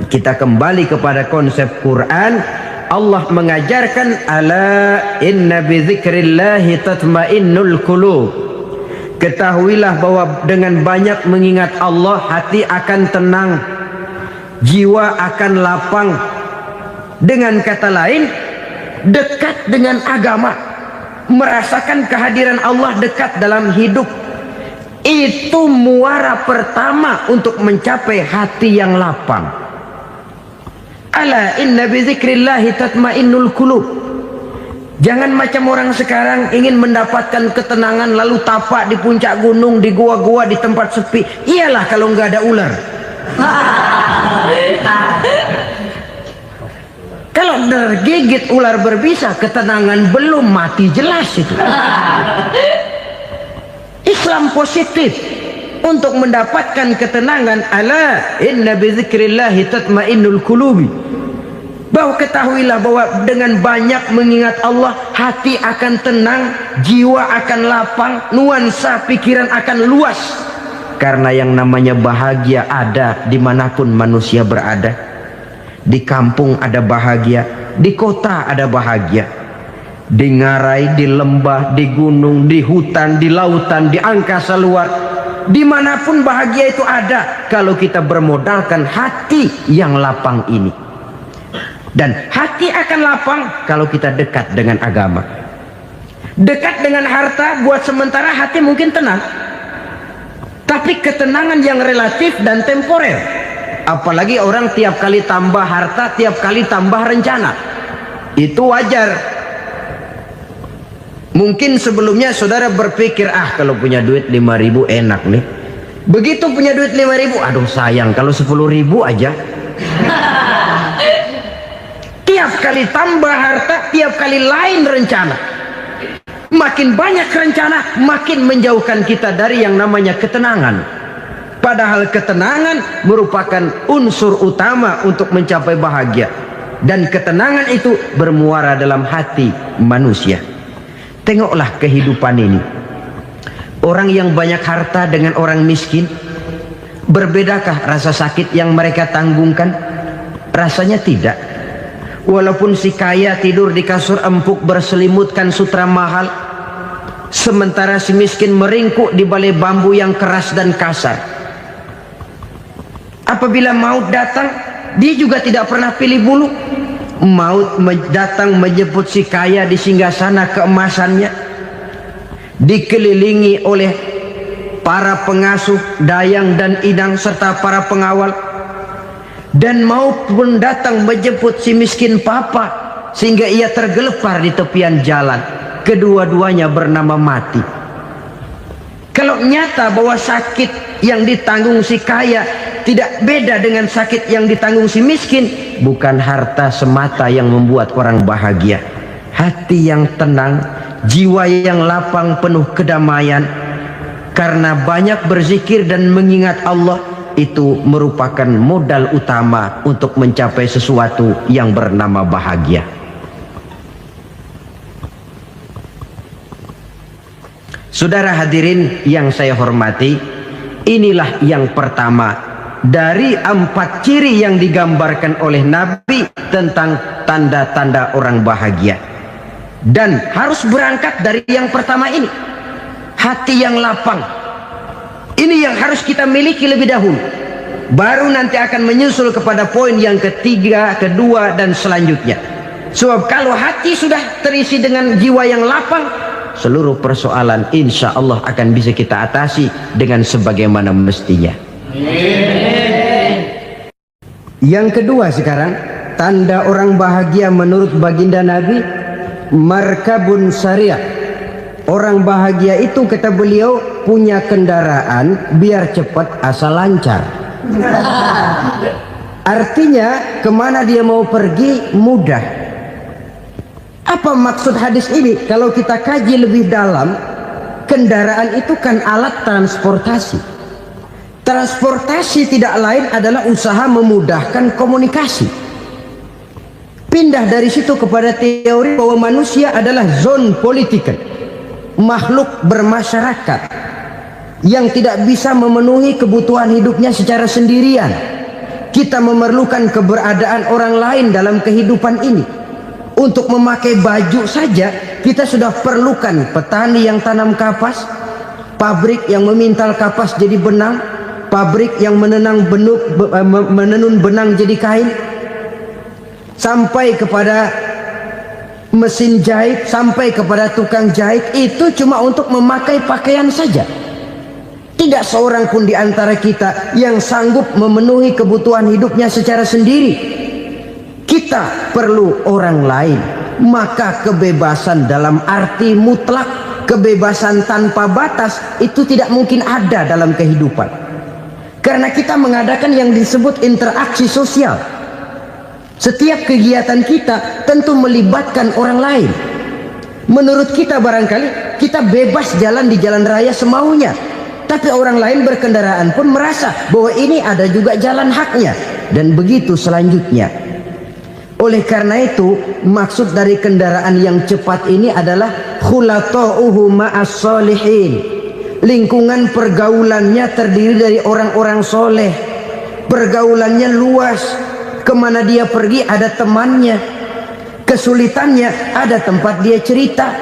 Kita kembali kepada konsep Quran. Allah mengajarkan, ala inna bidzikrillahi tatmainnul qulub. Ketahuilah bahwa dengan banyak mengingat Allah, hati akan tenang, jiwa akan lapang. Dengan kata lain, dekat dengan agama, merasakan kehadiran Allah dekat dalam hidup. Itu muara pertama untuk mencapai hati yang lapang. Ala inna bizikrillahi tatmainnul qulub. Jangan macam orang sekarang ingin mendapatkan ketenangan lalu tapak di puncak gunung, di gua-gua, di tempat sepi. Iyalah kalau nggak ada ular. Kalau tergigit ular berbisa, ketenangan belum, mati jelas itu. Islam positif untuk mendapatkan ketenangan. Ala inna bizikrillahi tatmainnul qulubi. Bahwa ketahuilah bahwa dengan banyak mengingat Allah, hati akan tenang, jiwa akan lapang, nuansa pikiran akan luas. Karena yang namanya bahagia ada dimanapun manusia berada. Di kampung ada bahagia, di kota ada bahagia, di ngarai, di lembah, di gunung, di hutan, di lautan, di angkasa luar, dimanapun bahagia itu ada kalau kita bermodalkan hati yang lapang ini. Dan hati akan lapang kalau kita dekat dengan agama. Dekat dengan harta buat sementara hati mungkin tenang, tapi ketenangan yang relatif dan temporer. Apalagi orang tiap kali tambah harta, tiap kali tambah rencana, itu wajar. Mungkin sebelumnya saudara berpikir, kalau punya duit 5.000 enak nih. Begitu punya duit 5.000, aduh sayang kalau 10.000 aja. Tiap kali tambah harta, tiap kali lain rencana. Makin banyak rencana, makin menjauhkan kita dari yang namanya ketenangan. Padahal ketenangan merupakan unsur utama untuk mencapai bahagia. Dan ketenangan itu bermuara dalam hati manusia. Tengoklah kehidupan ini. Orang yang banyak harta dengan orang miskin, berbedakah rasa sakit yang mereka tanggungkan? Rasanya tidak. Walaupun si kaya tidur di kasur empuk berselimutkan sutra mahal, sementara si miskin meringkuk di balai bambu yang keras dan kasar. Apabila maut datang, dia juga tidak pernah pilih bulu. Maut datang menjemput si kaya di singgasana keemasannya, dikelilingi oleh para pengasuh, dayang dan inang serta para pengawal. Dan maut pun datang menjemput si miskin papa, sehingga ia tergelepar di tepian jalan. Kedua-duanya bernama mati. Kalau nyata bahwa sakit yang ditanggung si kaya tidak beda dengan sakit yang ditanggung si miskin, bukan harta semata yang membuat orang bahagia. Hati yang tenang, jiwa yang lapang penuh kedamaian, karena banyak berzikir dan mengingat Allah, itu merupakan modal utama untuk mencapai sesuatu yang bernama bahagia. Saudara hadirin yang saya hormati, inilah yang pertama dari 4 ciri yang digambarkan oleh Nabi tentang tanda-tanda orang bahagia. Dan harus berangkat dari yang pertama ini, hati yang lapang. Ini yang harus kita miliki lebih dahulu. Baru nanti akan menyusul kepada poin yang ketiga, kedua, dan selanjutnya. Sebab kalau hati sudah terisi dengan jiwa yang lapang, seluruh persoalan insya Allah akan bisa kita atasi dengan sebagaimana mestinya. Yang kedua sekarang, tanda orang bahagia menurut baginda Nabi, markabun syariah. Orang bahagia itu, kata beliau, punya kendaraan biar cepat asal lancar. Artinya kemana dia mau pergi mudah. Apa maksud hadis ini? Kalau kita kaji lebih dalam, kendaraan itu kan alat transportasi. Transportasi tidak lain adalah usaha memudahkan komunikasi. Pindah dari situ kepada teori bahwa manusia adalah zon political, makhluk bermasyarakat yang tidak bisa memenuhi kebutuhan hidupnya secara sendirian. Kita memerlukan keberadaan orang lain dalam kehidupan ini. Untuk memakai baju saja kita sudah perlukan petani yang tanam kapas, pabrik yang memintal kapas jadi benang, pabrik yang menenun benang jadi kain, sampai kepada mesin jahit, sampai kepada tukang jahit. Itu cuma untuk memakai pakaian saja. Tidak seorang pun di antara kita yang sanggup memenuhi kebutuhan hidupnya secara sendiri. Kita perlu orang lain. Maka kebebasan dalam arti mutlak, kebebasan tanpa batas, itu tidak mungkin ada dalam kehidupan. Karena kita mengadakan yang disebut interaksi sosial. Setiap kegiatan kita tentu melibatkan orang lain. Menurut kita barangkali kita bebas jalan di jalan raya semaunya, tapi orang lain berkendaraan pun merasa bahwa ini ada juga jalan haknya. Dan begitu selanjutnya. Oleh karena itu, maksud dari kendaraan yang cepat ini adalah khulata'uhu ma'as solihin. Lingkungan pergaulannya terdiri dari orang-orang soleh. Pergaulannya luas. Kemana dia pergi ada temannya. Kesulitannya ada tempat dia cerita.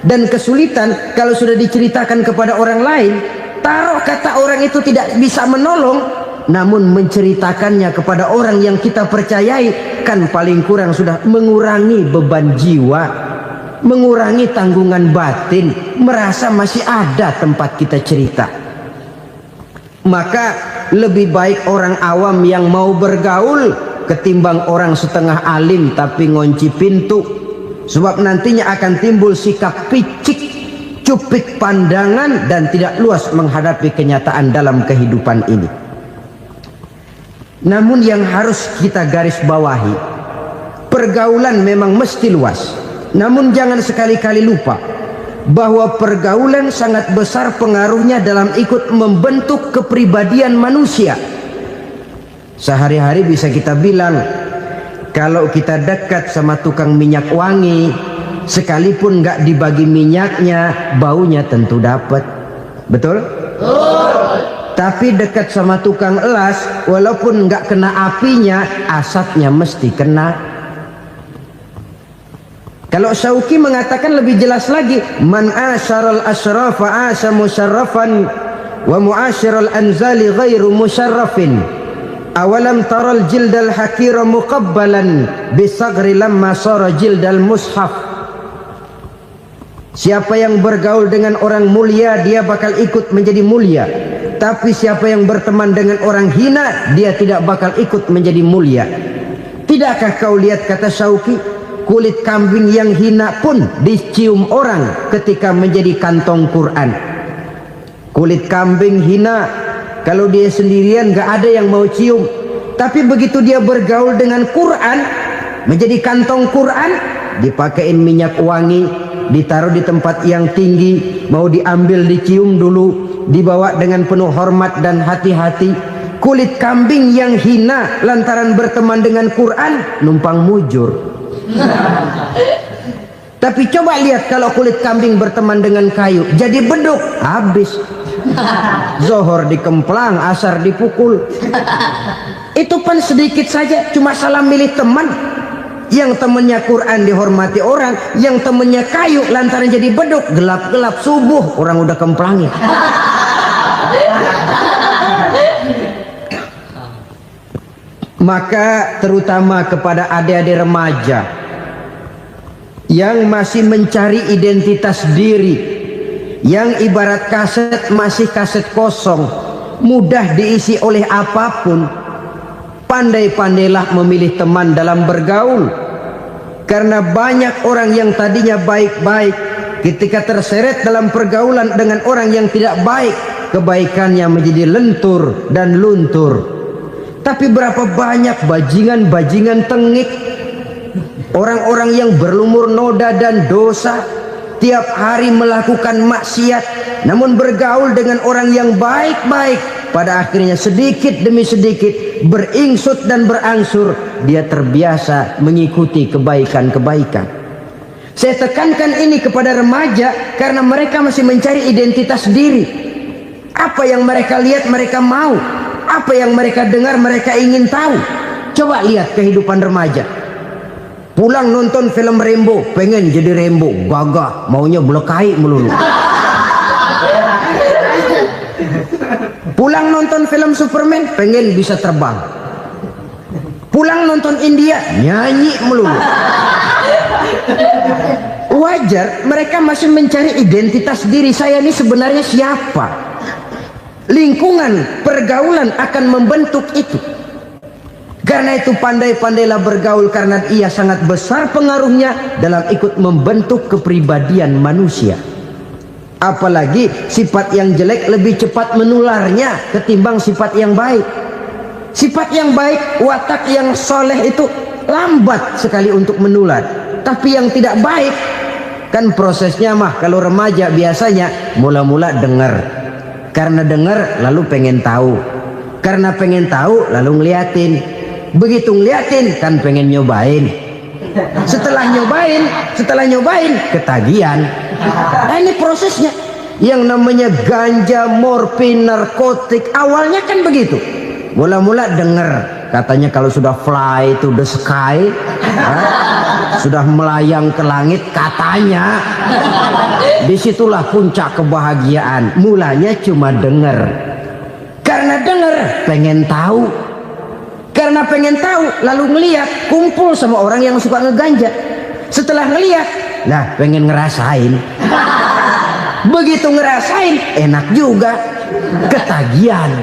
Dan kesulitan kalau sudah diceritakan kepada orang lain, taruh kata orang itu tidak bisa menolong, namun menceritakannya kepada orang yang kita percayai, kan paling kurang sudah mengurangi beban jiwa, mengurangi tanggungan batin, merasa masih ada tempat kita cerita. Maka lebih baik orang awam yang mau bergaul ketimbang orang setengah alim tapi ngunci pintu. Sebab nantinya akan timbul sikap picik, cupik pandangan, dan tidak luas menghadapi kenyataan dalam kehidupan ini. Namun yang harus kita garis bawahi, pergaulan memang mesti luas. Namun jangan sekali-kali lupa bahwa pergaulan sangat besar pengaruhnya dalam ikut membentuk kepribadian manusia. Sehari-hari bisa kita bilang, kalau kita dekat sama tukang minyak wangi, sekalipun nggak dibagi minyaknya, baunya tentu dapat. Betul? Tapi dekat sama tukang elas, walaupun nggak kena apinya, asapnya mesti kena. Kalau Syauqi mengatakan lebih jelas lagi, man asyaral asrafa asa musyarrafan wa muasyiral anzali ghairu musyarrafin. Awalam taral jildal hakira muqabbalan bisagri lamma sara jildal mushaf. Siapa yang bergaul dengan orang mulia, dia bakal ikut menjadi mulia. Tapi siapa yang berteman dengan orang hina, dia tidak bakal ikut menjadi mulia. Tidakkah kau lihat, kata Syauqi, kulit kambing yang hina pun dicium orang ketika menjadi kantong Quran. Kulit kambing hina, kalau dia sendirian gak ada yang mau cium. Tapi begitu dia bergaul dengan Quran, menjadi kantong Quran, dipakein minyak wangi, ditaruh di tempat yang tinggi, mau diambil dicium dulu, dibawa dengan penuh hormat dan hati-hati. Kulit kambing yang hina lantaran berteman dengan Quran, numpang mujur. Tapi coba lihat kalau kulit kambing berteman dengan kayu, jadi beduk, habis. Zohor dikemplang, asar dipukul. Itu pun sedikit saja, cuma salah milih teman. Yang temannya Quran dihormati orang, yang temannya kayu lantaran jadi beduk, gelap-gelap subuh orang udah kemplangin. Maka terutama kepada adik-adik remaja yang masih mencari identitas diri, yang ibarat kaset masih kaset kosong, mudah diisi oleh apapun, pandai-pandailah memilih teman dalam bergaul. Karena banyak orang yang tadinya baik-baik, ketika terseret dalam pergaulan dengan orang yang tidak baik, kebaikannya menjadi lentur dan luntur. Tapi berapa banyak bajingan-bajingan tengik, orang-orang yang berlumur noda dan dosa, tiap hari melakukan maksiat, namun bergaul dengan orang yang baik-baik, pada akhirnya sedikit demi sedikit beringsut dan berangsur dia terbiasa mengikuti kebaikan-kebaikan. Saya tekankan ini kepada remaja karena mereka masih mencari identitas diri. Apa yang mereka lihat mereka mau, apa yang mereka dengar mereka ingin tahu. Coba lihat kehidupan remaja. Pulang nonton film Rambo, pengen jadi Rambo, gagah, maunya belekai melulu. Pulang nonton film Superman, pengen bisa terbang. Pulang nonton India, nyanyi melulu. Wajar, mereka masih mencari identitas diri. Saya ini sebenarnya siapa? Lingkungan, pergaulan akan membentuk itu. Karena itu pandai-pandailah bergaul, karena ia sangat besar pengaruhnya dalam ikut membentuk kepribadian manusia. Apalagi sifat yang jelek lebih cepat menularnya ketimbang sifat yang baik. Sifat yang baik, watak yang soleh itu lambat sekali untuk menular. Tapi yang tidak baik, kan prosesnya mah kalau remaja biasanya mula-mula dengar. Karena dengar lalu pengen tahu. Karena pengen tahu lalu ngeliatin. Begitu ngeliatin kan pengen nyobain. Setelah nyobain ketagihan. Nah, ini prosesnya. Yang namanya ganja, morfin, narkotik awalnya kan begitu. Mula-mula denger katanya kalau sudah fly to the sky, sudah melayang ke langit katanya, disitulah puncak kebahagiaan. Mulanya cuma denger, karena denger pengen tahu, karena pengen tahu lalu ngeliat, kumpul sama orang yang suka ngeganja. Setelah ngeliat, nah pengen ngerasain. Begitu ngerasain enak juga, ketagihan.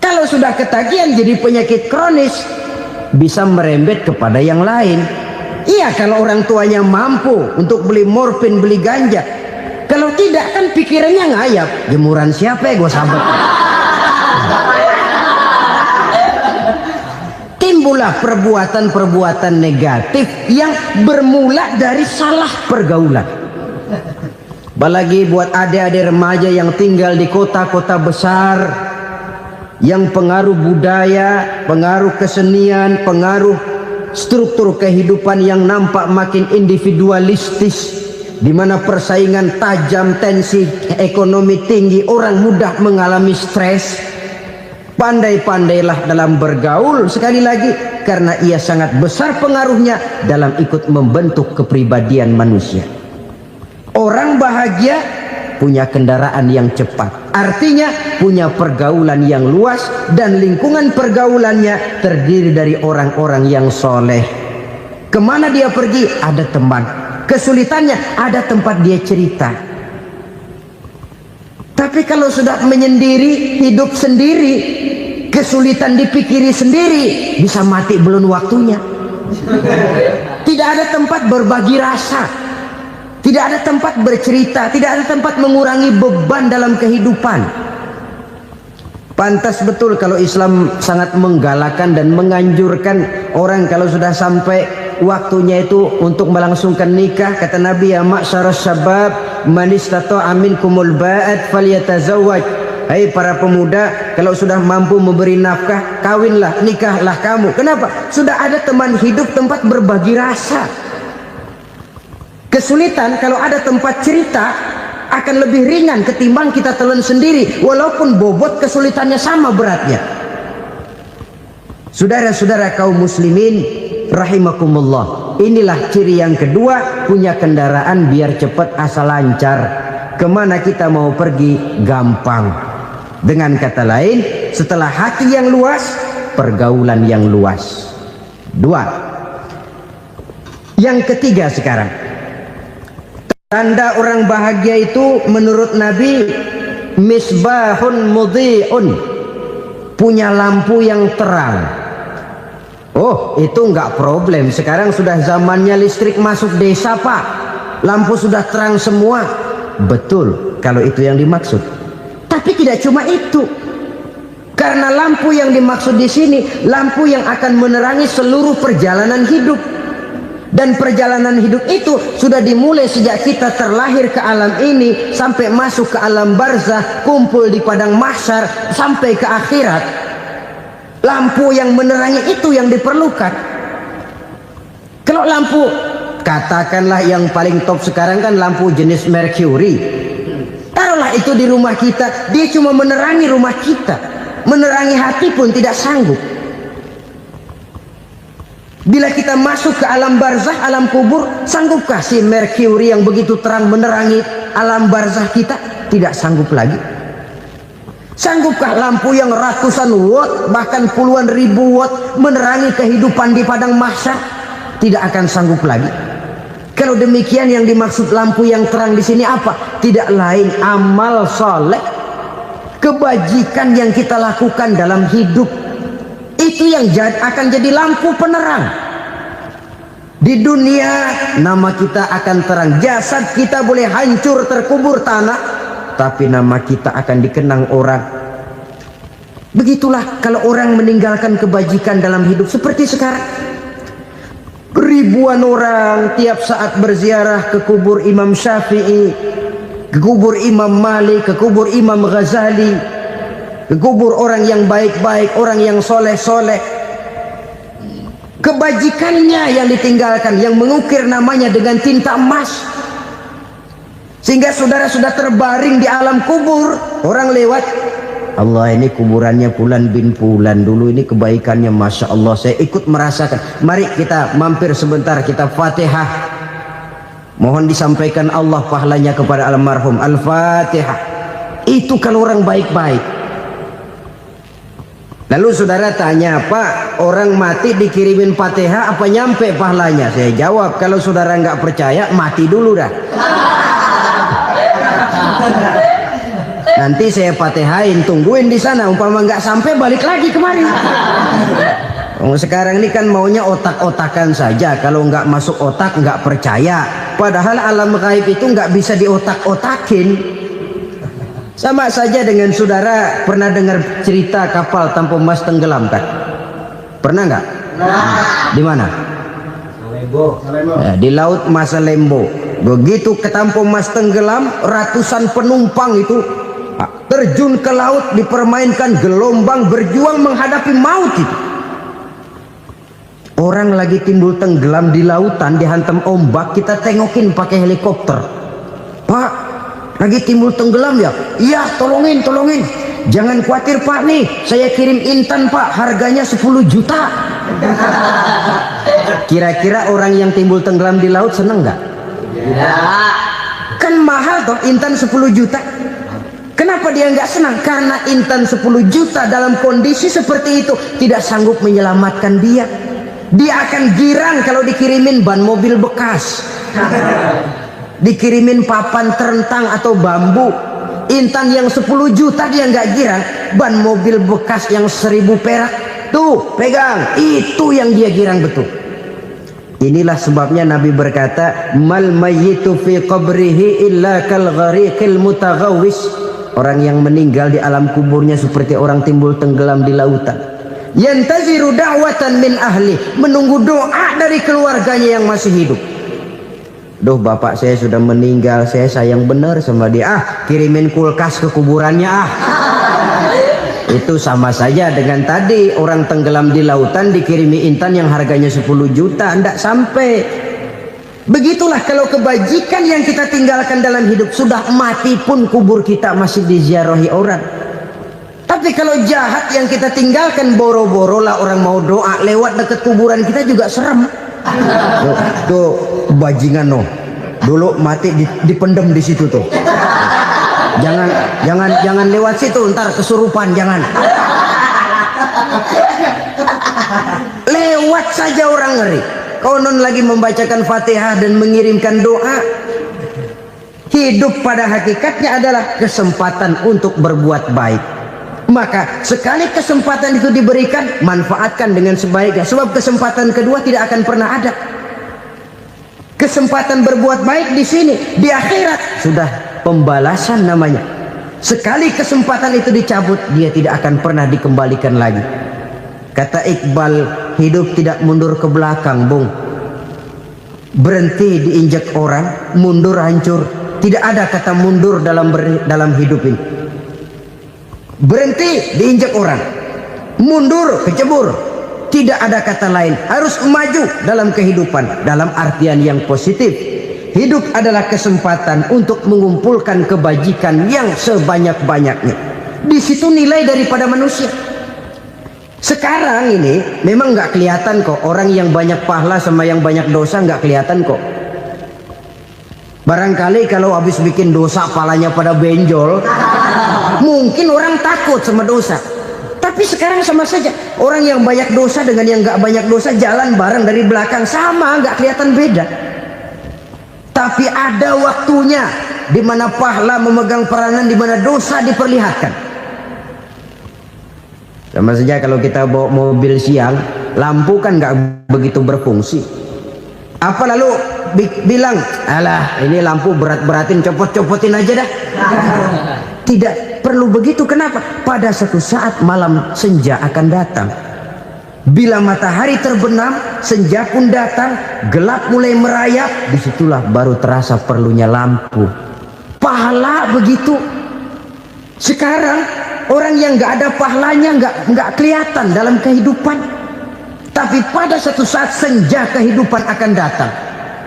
Kalau sudah ketagihan jadi penyakit kronis, bisa merembet kepada yang lain. Iya, kalau orang tuanya mampu untuk beli morfin, beli ganja. Kalau tidak kan pikirannya ngayap, jemuran siapa ya gue sahabat. Timbullah perbuatan-perbuatan negatif yang bermula dari salah pergaulan. Apalagi buat adik-adik remaja yang tinggal di kota-kota besar, yang pengaruh budaya, pengaruh kesenian, pengaruh struktur kehidupan yang nampak makin individualistis, di mana persaingan tajam, tensi ekonomi tinggi, orang mudah mengalami stres. Pandai-pandailah dalam bergaul, sekali lagi, karena ia sangat besar pengaruhnya dalam ikut membentuk kepribadian manusia. Orang bahagia punya kendaraan yang cepat, artinya punya pergaulan yang luas, dan lingkungan pergaulannya terdiri dari orang-orang yang soleh. Kemana dia pergi ada teman, kesulitannya ada tempat dia cerita. Tapi kalau sudah menyendiri, hidup sendiri, kesulitan dipikiri sendiri, bisa mati belum waktunya. Tidak ada tempat berbagi rasa, tidak ada tempat bercerita, tidak ada tempat mengurangi beban dalam kehidupan. Pantas betul kalau Islam sangat menggalakkan dan menganjurkan orang kalau sudah sampai waktunya itu untuk melangsungkan nikah. Kata Nabi, ya ma'syaras syabab man istata'a minkumul ba'at falyatazawwaj. Hai para pemuda, kalau sudah mampu memberi nafkah, kawinlah, nikahlah kamu. Kenapa? Sudah ada teman hidup, tempat berbagi rasa. Kesulitan kalau ada tempat cerita akan lebih ringan ketimbang kita telan sendiri, walaupun bobot kesulitannya sama beratnya. Saudara-saudara kaum muslimin rahimakumullah, inilah ciri yang kedua, punya kendaraan biar cepat asal lancar. Kemana kita mau pergi gampang. Dengan kata lain, setelah hati yang luas, pergaulan yang luas. Dua. Yang ketiga sekarang, tanda orang bahagia itu menurut Nabi, misbahun mudhi'un, punya lampu yang terang. Oh, itu enggak problem. Sekarang sudah zamannya listrik masuk desa, Pak. Lampu sudah terang semua. Betul, kalau itu yang dimaksud. Tapi tidak cuma itu. Karena lampu yang dimaksud di sini, lampu yang akan menerangi seluruh perjalanan hidup. Dan perjalanan hidup itu sudah dimulai sejak kita terlahir ke alam ini sampai masuk ke alam barzah, kumpul di padang mahsyar sampai ke akhirat. Lampu yang menerangi itu yang diperlukan. Kalau lampu, katakanlah yang paling top sekarang kan lampu jenis Mercury. Taruhlah itu di rumah kita, dia cuma menerangi rumah kita, menerangi hati pun tidak sanggup. Bila kita masuk ke alam barzah, alam kubur, sanggupkah si Mercury yang begitu terang menerangi alam barzah kita? Tidak sanggup lagi. Sanggupkah lampu yang ratusan watt, bahkan puluhan ribu watt menerangi kehidupan di padang mahsyar? Tidak akan sanggup lagi. Kalau demikian, yang dimaksud lampu yang terang di sini apa? Tidak lain amal soleh, kebajikan yang kita lakukan dalam hidup. Itu yang akan jadi lampu penerang. Di dunia nama kita akan terang. Jasad kita boleh hancur terkubur tanah, tapi nama kita akan dikenang orang. Begitulah kalau orang meninggalkan kebajikan dalam hidup seperti sekarang. Ribuan orang tiap saat berziarah ke kubur Imam Syafi'i, ke kubur Imam Malik, ke kubur Imam Ghazali. ke kubur orang yang baik-baik, orang yang soleh-soleh. Kebajikannya yang ditinggalkan, yang mengukir namanya dengan tinta emas. Sehingga saudara sudah terbaring di alam kubur, orang lewat, Allah, ini kuburannya Fulan bin Fulan, dulu ini kebaikannya Masya Allah, saya ikut merasakan. Mari kita mampir sebentar, kita Fatihah, mohon disampaikan Allah pahalanya kepada almarhum. Al-Fatihah. Itu kalau orang baik-baik. Lalu saudara tanya, Pak, orang mati dikirimin Fatihah apa nyampe pahalanya? Saya jawab, kalau saudara nggak percaya, mati dulu dah. Nanti saya Fatihain, tungguin di sana. Umpama nggak sampai, balik lagi kemari. Sekarang ini kan maunya otak-otakan saja. Kalau nggak masuk otak, nggak percaya. Padahal alam gaib itu nggak bisa diotak-otakin. Sama saja dengan saudara pernah dengar cerita kapal tanpa emas tenggelam kan? Pernah nggak? Di mana? Salembo. Ya, di laut Masalembo. Begitu ke tanpa emas tenggelam, ratusan penumpang itu terjun ke laut, dipermainkan gelombang, berjuang menghadapi maut itu. Orang lagi timbul tenggelam di lautan, dihantam ombak, kita tengokin pakai helikopter. Pak, lagi timbul tenggelam ya? Iya, tolongin. Jangan khawatir Pak, nih saya kirim intan Pak, harganya 10 juta. Kira-kira orang yang timbul tenggelam di laut seneng nggak? Ya. Kan mahal toh intan 10 juta. Kenapa dia nggak senang? Karena intan 10 juta dalam kondisi seperti itu tidak sanggup menyelamatkan dia. Dia akan girang kalau dikirimin ban mobil bekas, dikirimin papan terentang atau bambu. Intan yang 10 juta dia nggak girang. Ban mobil bekas yang 1000 perak, tuh pegang, itu yang dia girang betul. Inilah sebabnya Nabi berkata, mal mayyitu fi qabrihi illa kal ghariqil mutaghawwis. Orang yang meninggal di alam kuburnya seperti orang timbul tenggelam di lautan. Yantaziru da'watan min ahli, menunggu doa dari keluarganya yang masih hidup. Duh, bapak saya sudah meninggal, saya sayang benar sama dia. Kirimin kulkas ke kuburannya Itu sama saja dengan tadi orang tenggelam di lautan dikirimi intan yang harganya 10 juta, ndak sampai. Begitulah kalau kebajikan yang kita tinggalkan dalam hidup, sudah mati pun kubur kita masih diziarahi orang. Tapi kalau jahat yang kita tinggalkan, boro-boro lah orang mau doa lewat dekat kuburan kita juga serem. Tuh bajingan no, dulu mati dipendem di situ tuh. Jangan lewat situ, ntar kesurupan, jangan. Lewat saja orang ngeri. Konon lagi membacakan Fatihah dan mengirimkan doa. Hidup pada hakikatnya adalah kesempatan untuk berbuat baik. Maka sekali kesempatan itu diberikan, manfaatkan dengan sebaiknya. Sebab kesempatan kedua tidak akan pernah ada. Kesempatan berbuat baik di sini, di akhirat sudah pembalasan namanya. Sekali kesempatan itu dicabut, dia tidak akan pernah dikembalikan lagi. Kata Iqbal, hidup tidak mundur ke belakang, Bung. Berhenti diinjak orang, mundur hancur. Tidak ada kata mundur dalam hidup ini. Berhenti diinjak orang, mundur kecebur. Tidak ada kata lain. Harus maju dalam kehidupan, dalam artian yang positif. Hidup adalah kesempatan untuk mengumpulkan kebajikan yang sebanyak-banyaknya. Di situ nilai daripada manusia. Sekarang ini memang nggak kelihatan kok, orang yang banyak pahala sama yang banyak dosa nggak kelihatan kok. Barangkali kalau habis bikin dosa palanya pada benjol, mungkin orang takut sama dosa. Tapi sekarang sama saja, orang yang banyak dosa dengan yang nggak banyak dosa jalan bareng dari belakang, sama, nggak kelihatan beda. Tapi ada waktunya di mana pahala memegang peranan, di mana dosa diperlihatkan. Sama saja kalau kita bawa mobil siang, lampu kan nggak begitu berfungsi. Apa lalu bilang, alah ini lampu berat-beratin, copot-copotin aja dah. Tidak perlu begitu. Kenapa? Pada satu saat malam senja akan datang. Bila matahari terbenam, senja pun datang, gelap mulai merayap, disitulah baru terasa perlunya lampu. Pahala begitu. Sekarang Orang yang nggak ada pahalanya, nggak kelihatan dalam kehidupan. Tapi pada satu saat senja kehidupan akan datang.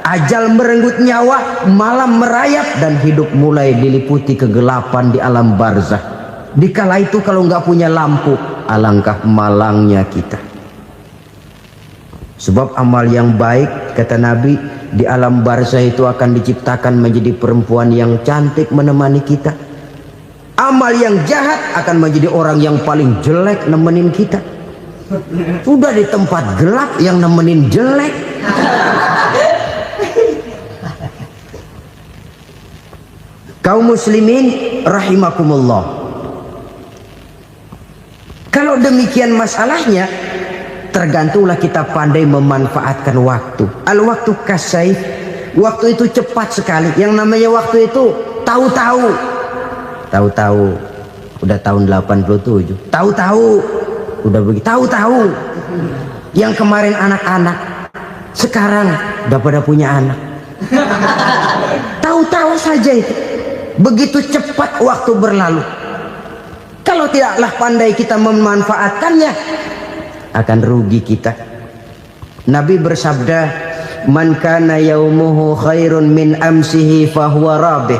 Ajal merenggut nyawa, malam merayap, dan hidup mulai diliputi kegelapan di alam barzah. Dikala itu kalau nggak punya lampu, alangkah malangnya kita. Sebab amal yang baik, kata Nabi, di alam barzah itu akan diciptakan menjadi perempuan yang cantik menemani kita. Amal yang jahat akan menjadi orang yang paling jelek nemenin kita. Sudah di tempat gelap yang nemenin jelek. Kaum muslimin rahimakumullah. Kalau demikian masalahnya, tergantunglah kita pandai memanfaatkan waktu. Al-waktu kasayf, waktu itu cepat sekali. Yang namanya waktu itu tahu-tahu. Tahu-tahu udah tahun 87. Tahu-tahu udah begitu. Tahu-tahu yang kemarin anak-anak sekarang udah pada punya anak. Tahu-tahu saja itu. Begitu cepat waktu berlalu. Kalau tidaklah pandai kita memanfaatkannya, akan rugi kita. Nabi bersabda, "Man kana yaumuhu khairun min amsihi fahuwa rabih."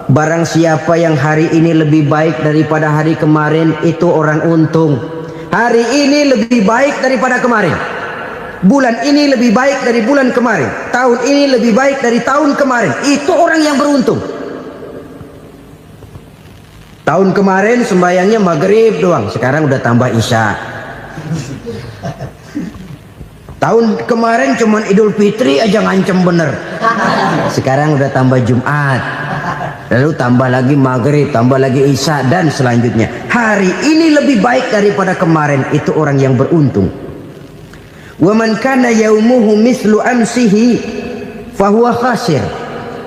Barang siapa yang hari ini lebih baik daripada hari kemarin, itu orang untung. Hari ini lebih baik daripada kemarin. Bulan ini lebih baik dari bulan kemarin. Tahun ini lebih baik dari tahun kemarin. Itu orang yang beruntung. Tahun kemarin sembahyangnya maghrib doang, sekarang udah tambah isya. Tahun kemarin cuman Idul Fitri aja ngancem bener, sekarang udah tambah Jumat, lalu tambah lagi maghrib, tambah lagi isya, dan selanjutnya. Hari ini lebih baik daripada kemarin, itu orang yang beruntung. Wa man kana yaumuhu mislu amsihi fahuwa khasir.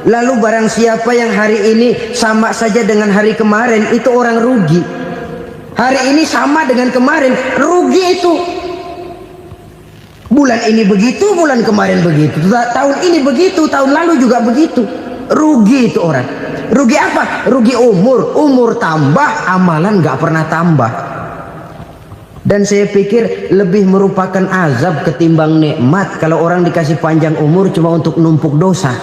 Lalu barang siapa yang hari ini sama saja dengan hari kemarin, itu orang rugi. Hari ini sama dengan kemarin, rugi itu. Bulan ini begitu, bulan kemarin begitu, tahun ini begitu, tahun lalu juga begitu. Rugi itu orang. Rugi apa? Rugi umur. Umur tambah, amalan nggak pernah tambah. Dan saya pikir lebih merupakan azab ketimbang nikmat kalau orang dikasih panjang umur cuma untuk numpuk dosa.